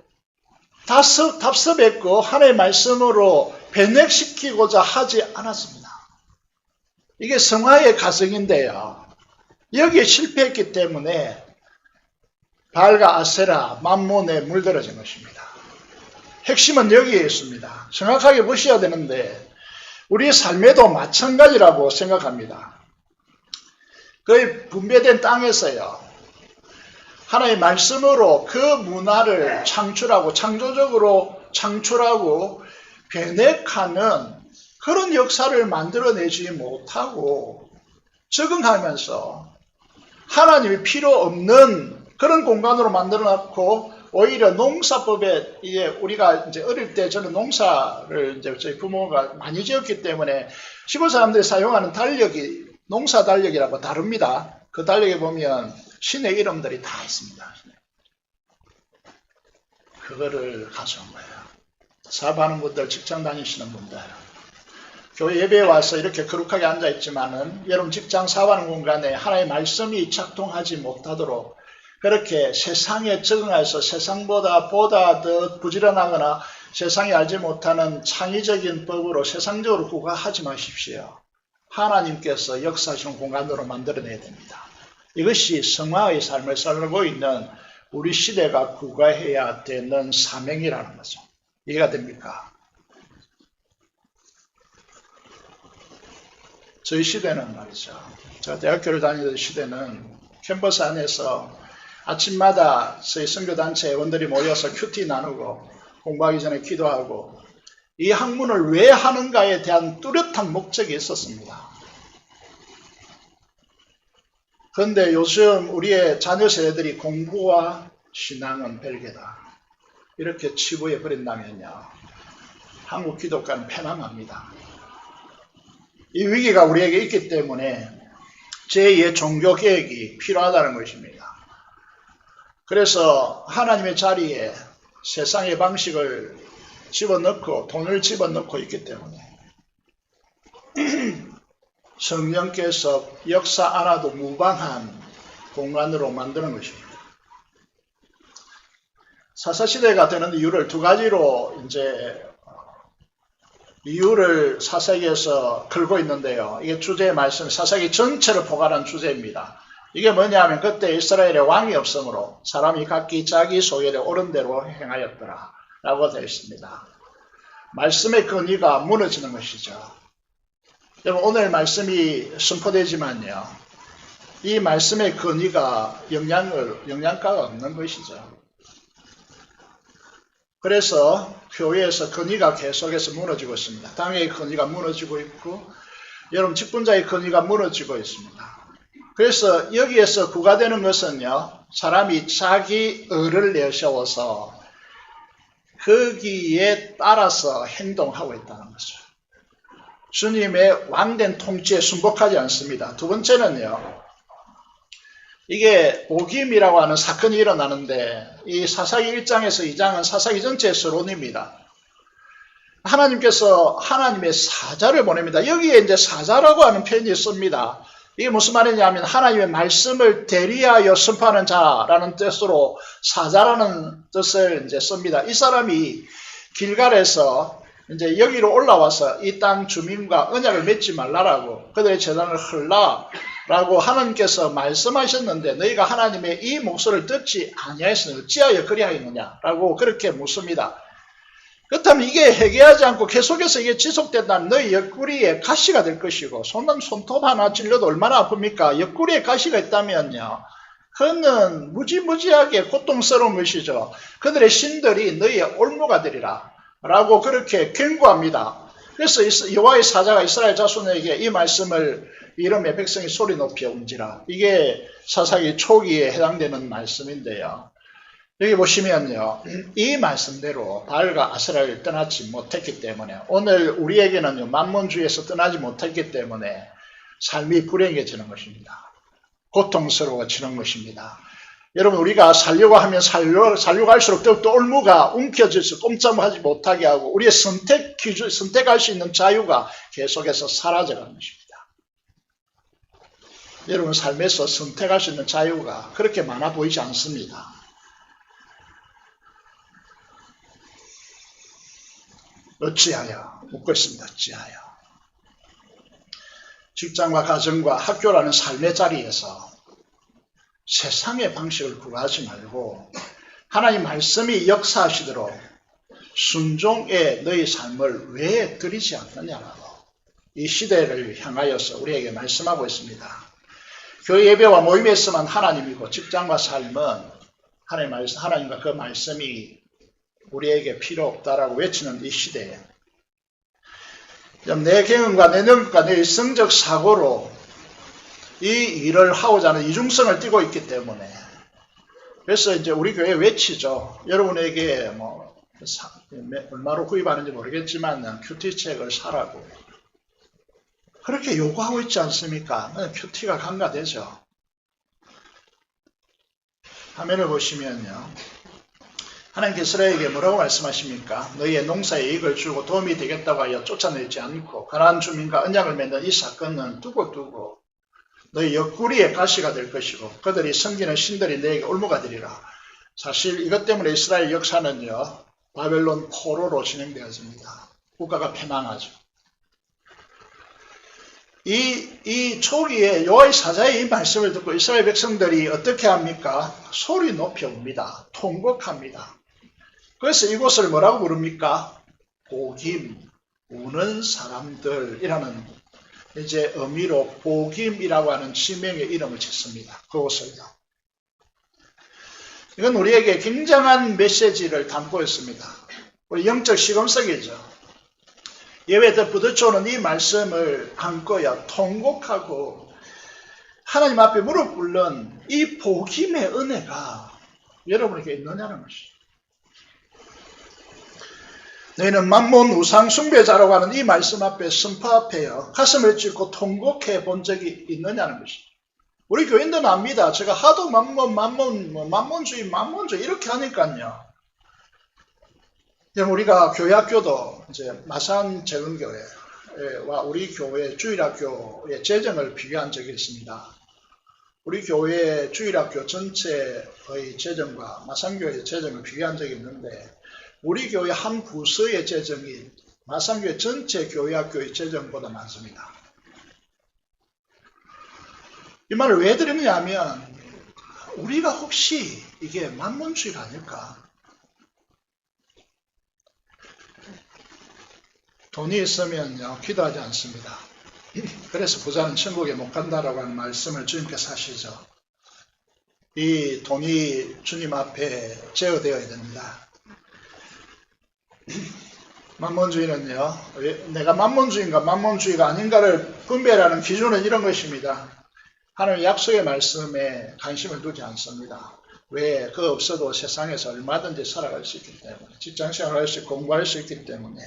답습했고 하나님의 말씀으로 변혁시키고자 하지 않았습니다. 이게 성화의 가정인데요. 여기에 실패했기 때문에 바알과 아세라, 만몬에 물들어진 것입니다. 핵심은 여기에 있습니다. 정확하게 보셔야 되는데 우리의 삶에도 마찬가지라고 생각합니다. 그 분배된 땅에서요. 하나님의 말씀으로 그 문화를 창출하고 창조적으로 창출하고 변혁하는 그런 역사를 만들어내지 못하고 적응하면서 하나님이 필요 없는 그런 공간으로 만들어놨고 오히려 농사법에 이제 우리가 이제 어릴 때 저는 농사를 이제 저희 부모가 많이 지었기 때문에 시골 사람들이 사용하는 달력이 농사 달력이라고 다릅니다. 그 달력에 보면 신의 이름들이 다 있습니다. 그거를 가져온 거예요. 사업하는 분들, 직장 다니시는 분들, 교회 예배에 와서 이렇게 거룩하게 앉아있지만은 여러분 직장 사업하는 공간에 하나님의 말씀이 작동하지 못하도록 그렇게 세상에 적응해서 세상보다 더 부지런하거나 세상이 알지 못하는 창의적인 법으로 세상적으로 구가하지 마십시오. 하나님께서 역사하시는 공간으로 만들어내야 됩니다. 이것이 성화의 삶을 살고 있는 우리 시대가 구가해야 되는 사명이라는 거죠. 이해가 됩니까? 저희 시대는 말이죠. 제가 대학교를 다니던 시대는 캠퍼스 안에서 아침마다 저희 선교단체 회원들이 모여서 큐티 나누고 공부하기 전에 기도하고 이 학문을 왜 하는가에 대한 뚜렷한 목적이 있었습니다. 그런데 요즘 우리의 자녀 세대들이 공부와 신앙은 별개다. 이렇게 치부해 버린다면요. 한국 기독교는 패망합니다. 이 위기가 우리에게 있기 때문에 제2의 종교개혁이 필요하다는 것입니다. 그래서 하나님의 자리에 세상의 방식을 집어넣고 돈을 집어넣고 있기 때문에 성령께서 역사 안 하도 무방한 공간으로 만드는 것입니다. 사사시대가 되는 이유를 두 가지로 이유를 사사기에서 걸고 있는데요. 이게 주제의 말씀, 사사기 전체를 포괄한 주제입니다. 이게 뭐냐면 그때 이스라엘에 왕이 없으므로 사람이 각기 자기 소열에 옳은 대로 행하였더라 라고 되어 있습니다. 말씀의 근위가 무너지는 것이죠. 여러분 오늘 말씀이 선포되지만요. 이 말씀의 근위가 영양가가 없는 것이죠. 그래서 교회에서 근위가 계속해서 무너지고 있습니다. 당의 근위가 무너지고 있고 여러분 직분자의 근위가 무너지고 있습니다. 그래서 여기에서 구가되는 것은요. 사람이 자기 의를 내세워서 거기에 따라서 행동하고 있다는 거죠. 주님의 왕된 통치에 순복하지 않습니다. 두 번째는요. 이게 복임이라고 하는 사건이 일어나는데 이 사사기 1장에서 2장은 사사기 전체의 서론입니다. 하나님께서 하나님의 사자를 보냅니다. 여기에 이제 사자라고 하는 표현이 씁니다. 이게 무슨 말이냐면 하나님의 말씀을 대리하여 선포하는 자라는 뜻으로 사자라는 뜻을 이제 씁니다. 이 사람이 길갈에서 이제 여기로 올라와서 이 땅 주민과 언약을 맺지 말라라고 그들의 재단을 헐라라고 하나님께서 말씀하셨는데 너희가 하나님의 이 목소리를 듣지 아니하였으니 어찌하여 그리하였느냐라고 그렇게 묻습니다. 그렇다면 이게 해결하지 않고 계속해서 이게 지속된다면 너희 옆구리에 가시가 될 것이고 손톱 하나 찔려도 얼마나 아픕니까? 옆구리에 가시가 있다면요. 그는 무지무지하게 고통스러운 것이죠. 그들의 신들이 너희의 올무가 되리라 라고 그렇게 경고합니다. 그래서 여호와의 사자가 이스라엘 자손에게 이 말씀을 이름의 백성이 소리 높여 운지라. 이게 사사기 초기에 해당되는 말씀인데요. 여기 보시면요. 이 말씀대로 바알과 아세라를 떠나지 못했기 때문에 오늘 우리에게는요. 만몬주의에서 떠나지 못했기 때문에 삶이 불행해지는 것입니다. 고통스러워지는 것입니다. 여러분 우리가 살려고 하면 살려고 할수록 더욱더 올무가 움켜져서 꼼짝하지 못하게 하고 우리의 선택할 수 있는 자유가 계속해서 사라져가는 것입니다. 여러분 삶에서 선택할 수 있는 자유가 그렇게 많아 보이지 않습니다. 어찌하여 묻고 있습니다. 어찌하여 직장과 가정과 학교라는 삶의 자리에서 세상의 방식을 구하지 말고 하나님 말씀이 역사하시도록 순종의 너희 삶을 왜 드리지 않느냐라고 이 시대를 향하여서 우리에게 말씀하고 있습니다. 교회 예배와 모임에서만 하나님이고 직장과 삶은 하나님과 그 말씀이 우리에게 필요 없다라고 외치는 이 시대에 내 경험과 내 능력과 내 일성적 사고로 이 일을 하고자 하는 이중성을 띠고 있기 때문에 그래서 이제 우리 교회 외치죠. 여러분에게 얼마로 구입하는지 모르겠지만 큐티책을 사라고 그렇게 요구하고 있지 않습니까? 큐티가 간과되죠. 화면을 보시면요. 하나님께서 이스라엘에게 뭐라고 말씀하십니까? 너희의 농사에 이익을 주고 도움이 되겠다고 하여 쫓아내지 않고 가나안 주민과 언약을 맺는 이 사건은 두고 너희 옆구리에 가시가 될 것이고 그들이 섬기는 신들이 너에게 올무가 되리라. 사실 이것 때문에 이스라엘 역사는요. 바벨론 포로로 진행되었습니다. 국가가 패망하죠. 이 초기에 여호와의 사자의 이 말씀을 듣고 이스라엘 백성들이 어떻게 합니까? 소리 높여 웁니다. 통곡합니다. 그래서 이곳을 뭐라고 부릅니까? 복임, 우는 사람들이라는 이제 의미로 복임이라고 하는 지명의 이름을 짓습니다. 그곳을요. 이건 우리에게 굉장한 메시지를 담고 있습니다. 우리 영적 시금석이죠. 예외에 부딪혀오는 이 말씀을 안고야 통곡하고 하나님 앞에 무릎 꿇는 이 복임의 은혜가 여러분에게 있느냐는 것이죠. 너희는 만몬 우상 숭배자라고 하는 이 말씀 앞에 선포 앞에요. 가슴을 찢고 통곡해 본 적이 있느냐는 것이죠. 우리 교인들은 압니다. 제가 하도 만몬주의 이렇게 하니까요. 우리가 교회 학교도 이제 마산 재건교회 교회와 우리 교회 주일학교의 재정을 비교한 적이 있습니다. 우리 교회 주일학교 전체의 재정과 마산교회의 재정을 비교한 적이 있는데 우리 교회 한 부서의 재정이 마산교회 전체 교회학교의 재정보다 많습니다. 이 말을 왜 드리느냐 하면 우리가 혹시 이게 만몬주의가 아닐까? 돈이 있으면요 기도하지 않습니다. 그래서 부자는 천국에 못 간다라고 하는 말씀을 주님께서 하시죠. 이 돈이 주님 앞에 제어되어야 됩니다. 만몬주의는요, 내가 만몬주의인가 만몬주의가 아닌가를 분별하는 기준은 이런 것입니다. 하나님의 약속의 말씀에 관심을 두지 않습니다. 왜? 그거 없어도 세상에서 얼마든지 살아갈 수 있기 때문에, 직장생활 할 수 있고 공부할 수 있기 때문에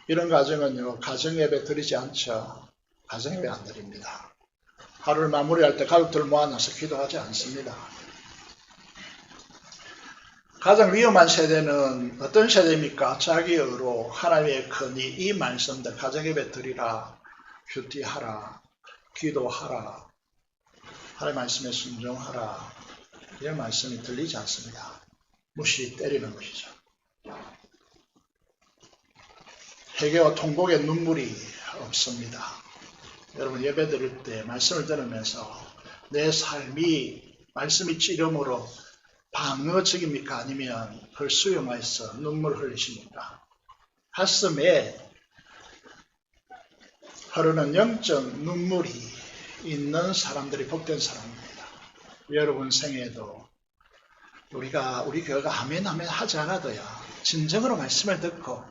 이런 가정은요 가정예배 드리지 않죠. 가정예배 안 드립니다. 하루를 마무리할 때 가족들 모아놔서 기도하지 않습니다. 가장 위험한 세대는 어떤 세대입니까? 자기 의로 하나님의 권위, 이 말씀들 가정예배 드리라, 큐티하라, 기도하라, 하나님의 말씀에 순종하라, 이런 말씀이 들리지 않습니다. 무시 때리는 것이죠. 회개와 통곡의 눈물이 없습니다. 여러분 예배 드릴 때 말씀을 들으면서 내 삶이 말씀이 찌름으로 방어적입니까? 아니면 그걸 수용해서 눈물을 흘리십니까? 가슴에 흐르는 영적 눈물이 있는 사람들이 복된 사람입니다. 여러분 생에도 우리 교회가 아멘 하지 않아도요 진정으로 말씀을 듣고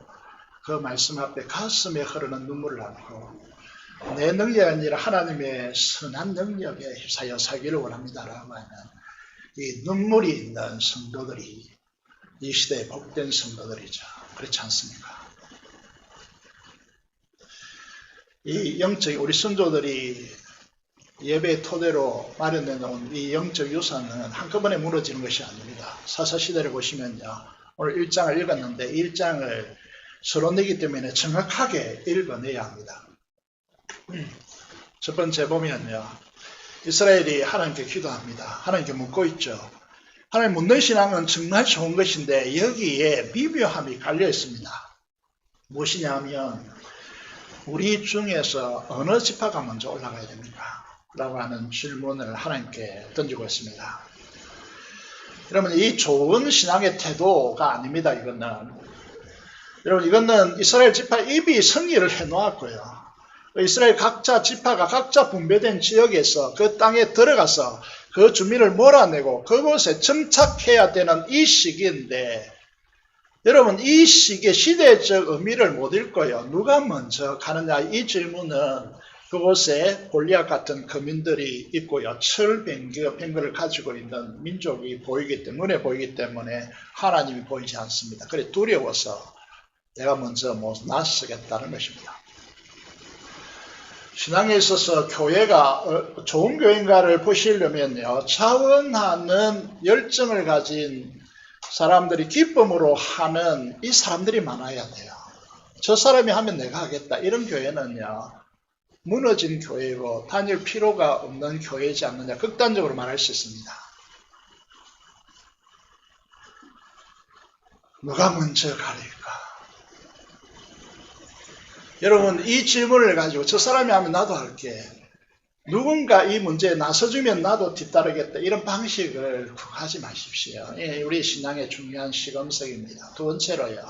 그 말씀 앞에 가슴에 흐르는 눈물을 안고 내 능력이 아니라 하나님의 선한 능력에 휩싸여 살기를 원합니다라고 하는 이 눈물이 있는 성도들이 이 시대의 복된 성도들이죠. 그렇지 않습니까? 이 영적 우리 선조들이 예배의 토대로 마련해 놓은 이 영적 유산은 한꺼번에 무너지는 것이 아닙니다. 사사시대를 보시면요. 오늘 1장을 읽었는데 1장을 서론이기 때문에 정확하게 읽어내야 합니다. 첫 번째 보면요. 이스라엘이 하나님께 기도합니다. 하나님께 묻고 있죠. 하나님 묻는 신앙은 정말 좋은 것인데 여기에 미묘함이 깔려 있습니다. 무엇이냐 하면 우리 중에서 어느 지파가 먼저 올라가야 됩니까? 라고 하는 질문을 하나님께 던지고 있습니다. 여러분 이 좋은 신앙의 태도가 아닙니다. 이거는 이스라엘 지파 입이 승리를 해놓았고요. 이스라엘 각자 지파가 각자 분배된 지역에서 그 땅에 들어가서 그 주민을 몰아내고 그곳에 정착해야 되는 이 시기인데 여러분 이 시기의 시대적 의미를 못 읽고요. 누가 먼저 가느냐 이 질문은 그곳에 골리앗 같은 거민들이 있고요. 철병거를 가지고 있는 민족이 눈에 보이기 때문에 하나님이 보이지 않습니다. 그래 두려워서 내가 먼저 나서겠다는 것입니다. 신앙에 있어서 교회가 좋은 교회인가를 보시려면요. 자원하는 열정을 가진 사람들이 기쁨으로 하는 이 사람들이 많아야 돼요. 저 사람이 하면 내가 하겠다. 이런 교회는요. 무너진 교회고 다닐 필요가 없는 교회이지 않느냐. 극단적으로 말할 수 있습니다. 누가 먼저 가릴까? 여러분 이 질문을 가지고 저 사람이 하면 나도 할게. 누군가 이 문제에 나서주면 나도 뒤따르겠다. 이런 방식을 구하지 마십시오. 우리 신앙의 중요한 시금석입니다. 두 번째로요.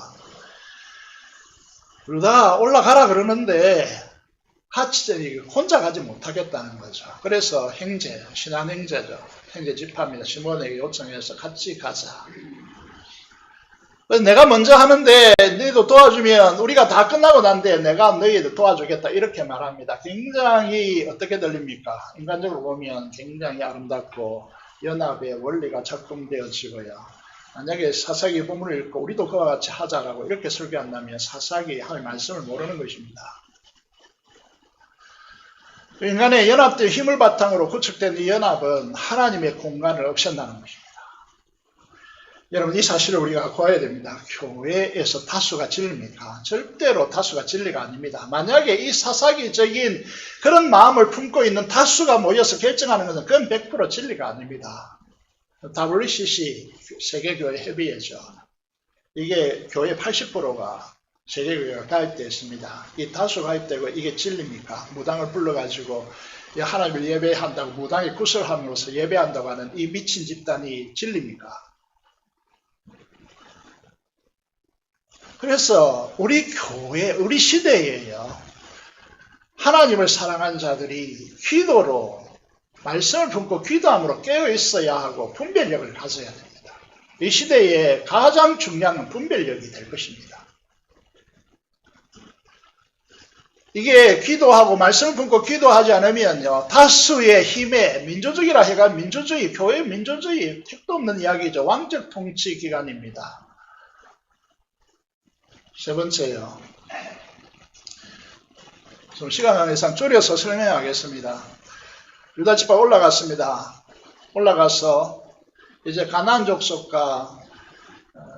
그러다 올라가라 그러는데 같이 혼자 가지 못하겠다는 거죠. 그래서 신앙 행제죠. 행제 집합입니다. 시몬에게 요청해서 같이 가자. 내가 먼저 하는데 너희도 도와주면 우리가 다 끝나고 난데 내가 너희들 도와주겠다 이렇게 말합니다. 굉장히 어떻게 들립니까? 인간적으로 보면 굉장히 아름답고 연합의 원리가 작동되어지고요. 만약에 사사기 본문을 읽고 우리도 그와 같이 하자라고 이렇게 설교한다면 사사기 하나님의 말씀을 모르는 것입니다. 인간의 연합된 힘을 바탕으로 구축된 이 연합은 하나님의 공간을 없앤다는 것입니다. 여러분 이 사실을 우리가 고아야 됩니다. 교회에서 다수가 진리입니까? 절대로 다수가 진리가 아닙니다. 만약에 이 사사기적인 그런 마음을 품고 있는 다수가 모여서 결정하는 것은 그건 100% 진리가 아닙니다. WCC 세계교회 협의회죠. 이게 교회 80%가 세계교회가 가입되어 있습니다. 이 다수 가입되고 이게 진리입니까? 무당을 불러가지고 하나님을 예배한다고 무당에 구설함으로써 예배한다고 하는 이 미친 집단이 진리입니까? 그래서 우리 교회, 우리 시대에요, 하나님을 사랑하는 자들이 기도로 말씀을 품고 기도함으로 깨어 있어야 하고 분별력을 가져야 됩니다. 이 시대에 가장 중요한 건 분별력이 될 것입니다. 이게 기도하고 말씀을 품고 기도하지 않으면요, 다수의 힘에 민주주의라 해가 민주주의, 교회 민주주의 택도 없는 이야기죠. 왕적 통치 기관입니다. 세 번째요. 좀 시간 관계상 줄여서 설명하겠습니다. 유다 지파 올라갔습니다. 올라가서 이제 가나안 족속과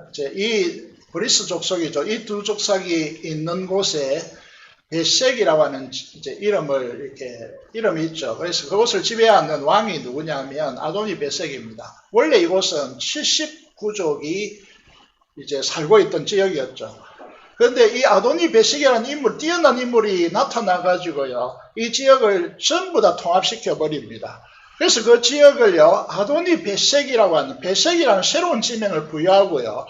이제 이 브리스 족속이죠. 이 두 족속이 있는 곳에 베색이라고 하는 이제 이름이 있죠. 그래서 그곳을 지배하는 왕이 누구냐면 아도니 베색입니다. 원래 이곳은 79족이 이제 살고 있던 지역이었죠. 그런데 이 아도니 베색이라는 인물, 뛰어난 인물이 나타나가지고요, 이 지역을 전부 다 통합시켜 버립니다. 그래서 그 지역을요, 아도니 베색이라고 하는, 베색이라는 새로운 지명을 부여하고요,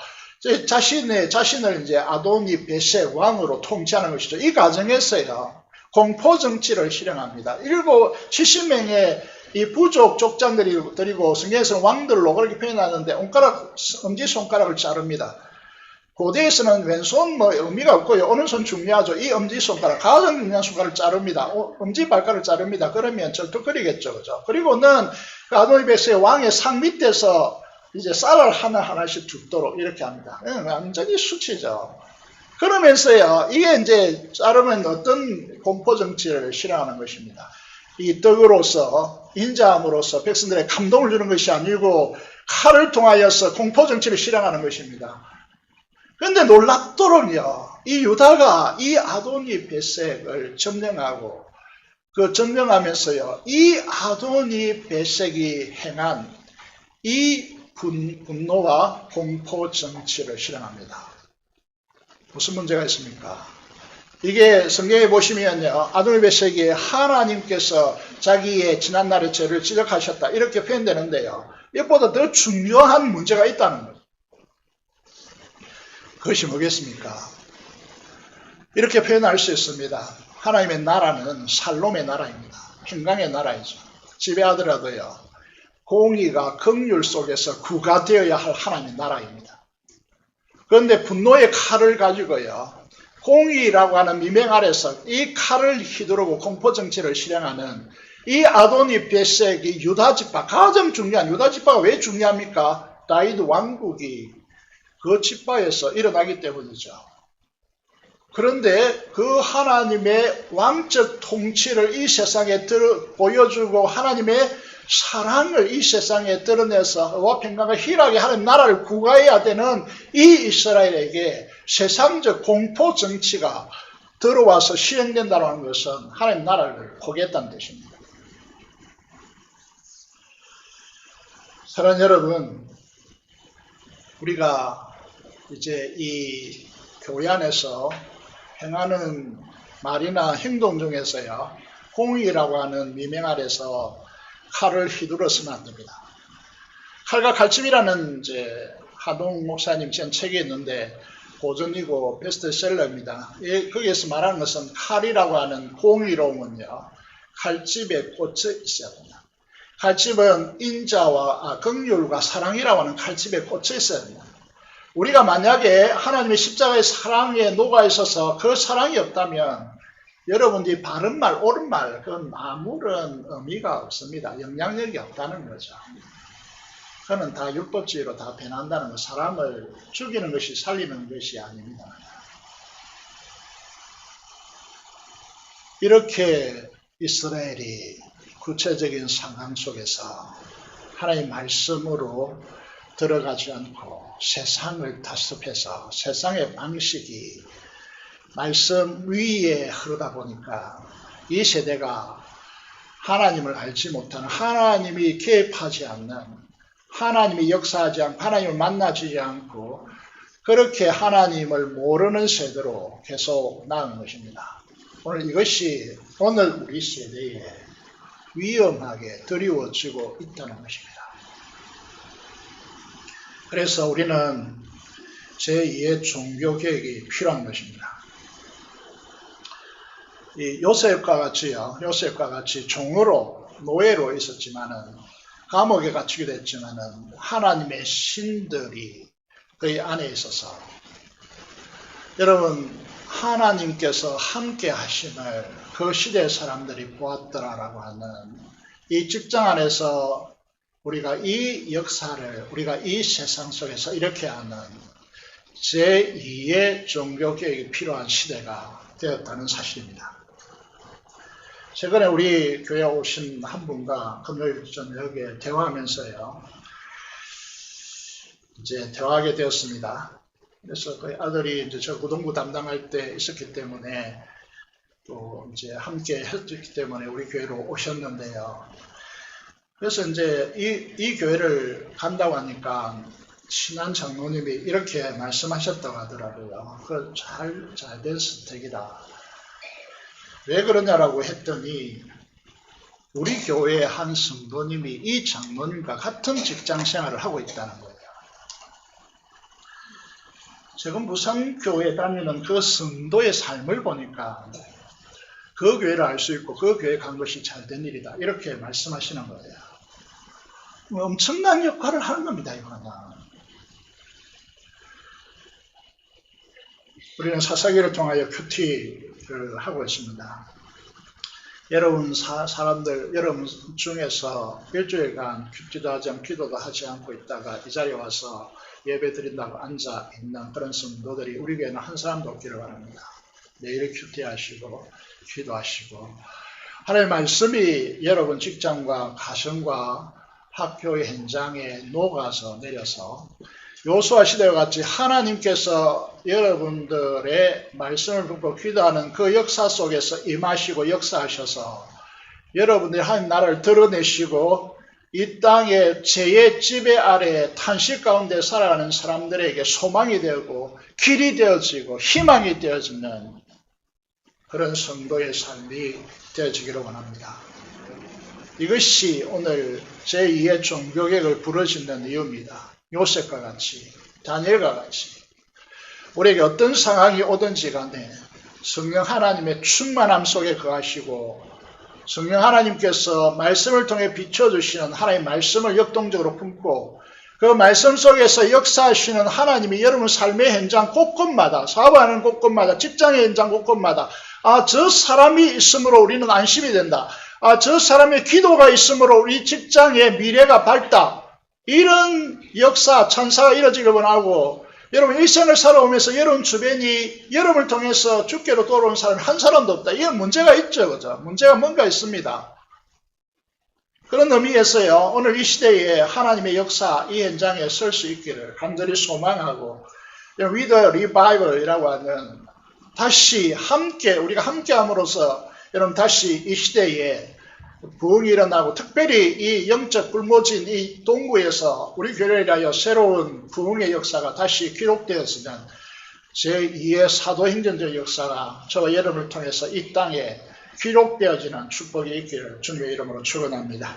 자신을 이제 아도니 베색 왕으로 통치하는 것이죠. 이 과정에서요, 공포 정치를 실행합니다. 70명의 이 부족 족장들이 드리고 성경에서는 왕들로 그렇게 표현하는데 엄지손가락을 자릅니다. 고대에서는 왼손 의미가 없고요. 오른손 중요하죠. 이 엄지손가락, 가장 중요한 손가락을 자릅니다. 엄지발가락을 자릅니다. 그러면 절뚝거리겠죠. 그죠? 그리고는 아도니 베색의 왕의 상 밑에서 이제 쌀을 하나하나씩 죽도록 이렇게 합니다. 완전히 수치죠. 그러면서요, 이게 이제 자르면 어떤 공포 정치를 실행하는 것입니다. 이 떡으로서, 인자함으로써 백성들의 감동을 주는 것이 아니고 칼을 통하여서 공포 정치를 실행하는 것입니다. 그런데 놀랍도록요, 이 유다가 이 아도니 베색을 점령하고 점령하면서요, 이 아도니 베색이 행한 이 분노와 공포 정치를 실행합니다. 무슨 문제가 있습니까? 이게 성경에 보시면요, 아도니 베색이 하나님께서 자기의 지난날의 죄를 지적하셨다 이렇게 표현되는데요, 이것보다 더 중요한 문제가 있다는 거죠. 그것이 뭐겠습니까? 이렇게 표현할 수 있습니다. 하나님의 나라는 살롬의 나라입니다. 평강의 나라이죠. 지배하더라도요, 공의가 긍휼 속에서 구가 되어야 할 하나님의 나라입니다. 그런데 분노의 칼을 가지고요, 공의라고 하는 미명 아래서 이 칼을 휘두르고 공포정치를 실행하는 이 아도니 베색이 유다지파, 가장 중요한 유다지파가 왜 중요합니까? 다윗 왕국이 그 지파에서 일어나기 때문이죠. 그런데 그 하나님의 왕적 통치를 이 세상에 보여주고 하나님의 사랑을 이 세상에 드러내서 의와 평강과 희락의 하나님 나라를 구가해야 되는 이 이스라엘에게 세상적 공포 정치가 들어와서 시행된다는 것은 하나님 나라를 포기했다는 뜻입니다. 사랑하는 여러분, 우리가 이제 이 교회 안에서 행하는 말이나 행동 중에서요, 공의라고 하는 미명 아래서 칼을 휘두르서는 안 됩니다. 칼과 칼집이라는 이제 하동 목사님 전 책이 있는데 고전이고 베스트셀러입니다. 거기에서 말하는 것은 칼이라고 하는 공의로움은요, 칼집에 꽂혀 있어야 됩니다. 칼집은 인자와 긍휼과 사랑이라고 하는 칼집에 꽂혀 있어야 됩니다. 우리가 만약에 하나님의 십자가의 사랑에 녹아 있어서 그 사랑이 없다면 여러분들이 바른 말, 옳은 말, 그건 아무런 의미가 없습니다. 영향력이 없다는 거죠. 그거는 다 율법주의로 다 변한다는 거, 사람을 죽이는 것이 살리는 것이 아닙니다. 이렇게 이스라엘이 구체적인 상황 속에서 하나님의 말씀으로 들어가지 않고 세상을 다습해서 세상의 방식이 말씀 위에 흐르다 보니까 이 세대가 하나님을 알지 못하는, 하나님이 개입하지 않는, 하나님이 역사하지 않고 하나님을 만나지 않고 그렇게 하나님을 모르는 세대로 계속 나아간 것입니다. 오늘 이것이 오늘 우리 세대에 위험하게 드리워지고 있다는 것입니다. 그래서 우리는 제2의 종교개혁이 필요한 것입니다. 이 요셉과 같이 종으로, 노예로 있었지만은, 감옥에 갇히게 됐지만은, 하나님의 신들이 그의 안에 있어서, 여러분, 하나님께서 함께 하심을 그 시대의 사람들이 보았더라라고 하는 이 직장 안에서 우리가 이 역사를, 우리가 이 세상 속에서 이렇게 하는 제2의 종교개혁이 필요한 시대가 되었다는 사실입니다. 최근에 우리 교회에 오신 한 분과 금요일 저녁에 대화하면서요, 이제 대화하게 되었습니다. 그래서 그 아들이 이제 저 고등부 담당할 때 있었기 때문에 또 이제 함께 했기 때문에 우리 교회로 오셨는데요. 그래서 이제 이 교회를 간다고 하니까 친한 장로님이 이렇게 말씀하셨다고 하더라고요. 그 잘된 선택이다. 왜 그러냐라고 했더니 우리 교회의 한 성도님이 이 장로님과 같은 직장 생활을 하고 있다는 거예요. 지금 부산교회에 다니는 그 성도의 삶을 보니까 그 교회를 알 수 있고 그 교회에 간 것이 잘된 일이다. 이렇게 말씀하시는 거예요. 엄청난 역할을 하는 겁니다. 이거는. 우리는 사사기를 통하여 큐티를 하고 있습니다. 여러분 여러분 중에서 일주일간 큐티도 하지 않고 기도도 하지 않고 있다가 이 자리에 와서 예배 드린다고 앉아 있는 그런 성도들이 우리 교회는 한 사람도 없기를 바랍니다. 내일 큐티하시고 기도하시고 하나님의 말씀이 여러분 직장과 가정과 학교의 현장에 녹아서 내려서 요수아 시대와 같이 하나님께서 여러분들의 말씀을 듣고 기도하는 그 역사 속에서 임하시고 역사하셔서 여러분들이 하나님 나라를 드러내시고 이 땅에 죄의 지배 아래 탄식 가운데 살아가는 사람들에게 소망이 되고 길이 되어지고 희망이 되어지는 그런 성도의 삶이 되어지기를 원합니다. 이것이 오늘 제2의 종교개혁을 부르짖는 이유입니다. 요셉과 같이, 다니엘과 같이 우리에게 어떤 상황이 오든지 간에 성령 하나님의 충만함 속에 거하시고 성령 하나님께서 말씀을 통해 비춰주시는 하나님의 말씀을 역동적으로 품고 그 말씀 속에서 역사하시는 하나님이 여러분 삶의 현장 곳곳마다, 사업하는 곳곳마다, 직장의 현장 곳곳마다 저 사람이 있으므로 우리는 안심이 된다. 저 사람의 기도가 있으므로 우리 직장의 미래가 밝다. 이런 역사, 천사가 이루어지길 원하고 여러분 일생을 살아오면서 여러분 주변이 여러분을 통해서 주께로 돌아온 사람이 한 사람도 없다. 이건 문제가 있죠. 그죠? 문제가 뭔가 있습니다. 그런 의미에서요. 오늘 이 시대에 하나님의 역사, 이 현장에 설 수 있기를 간절히 소망하고 With the Revival이라고 하는 다시 함께 우리가 함께함으로써 여러분 다시 이 시대에 부흥이 일어나고 특별히 이 영적 굶어진 이 동구에서 우리 교회를 위하여 새로운 부흥의 역사가 다시 기록되었으면 제2의 사도행전적 역사가 저와 여러분을 통해서 이 땅에 기록되어지는 축복이 있기를 주님의 이름으로 축원합니다.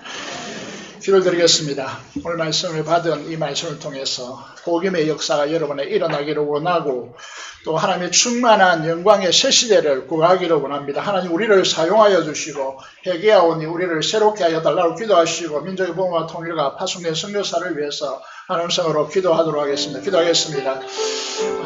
기도를 드리겠습니다. 오늘 말씀을 받은 이 말씀을 통해서 복음의 역사가 여러분에 일어나기를 원하고 또 하나님의 충만한 영광의 새 시대를 구하기를 원합니다. 하나님 우리를 사용하여 주시고 회개하오니 우리를 새롭게 하여 달라고 기도하시고 민족의 복음과 통일과 파송된 선교사를 위해서 하나님 성으로 기도하도록 하겠습니다. 기도하겠습니다.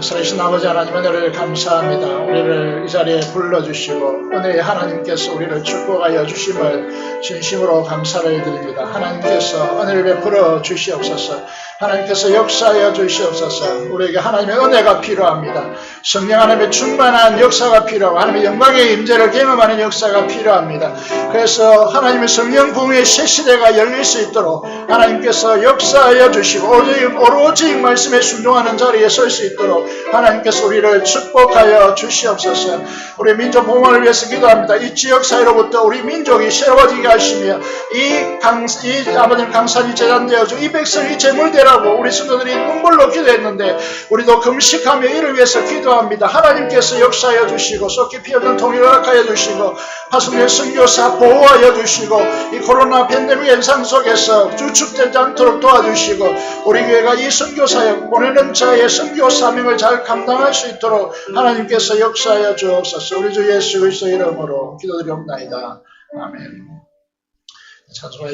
살아계신 아버지 하나님 은혜를 감사합니다. 우리를 이 자리에 불러주시고 은혜의 하나님께서 우리를 축복하여 주심을 진심으로 감사를 드립니다. 하나님께서 은혜를 베풀어 주시옵소서. 하나님께서 역사하여 주시옵소서. 우리에게 하나님의 은혜가 필요합니다. 성령 하나님의 충만한 역사가 필요하고 하나님의 영광의 임재를 경험하는 역사가 필요합니다. 그래서 하나님의 성령 부흥의 새 시대가 열릴 수 있도록 하나님께서 역사하여 주시고 오로지 말씀에 순종하는 자리에 설 수 있도록 하나님께서 우리를 축복하여 주시옵소서. 우리 민족 봉헌을 위해서 기도합니다. 이 지역 사회로부터 우리 민족이 새로워지게 하시며 이 아버님 강산이 재단되어져 이 백성이 재물되라고 우리 성도들이 눈물로 기도했는데 우리도 금식하며 이를 위해서 기도합니다. 하나님께서 역사하여 주시고 속 깊이 없는 통일을 허락하여 주시고 파송된 선교사 보호하여 주시고 이 코로나 팬데믹 현상 속에서 주축되지 않도록 도와주시고 우리 교회가 이 선교사역 보내는 자의 선교 사명을 잘 감당할 수 있도록 하나님께서 역사하여 주옵소서. 우리 주 예수 그리스도의 이름으로 기도드리옵나이다. 아멘. 찬송과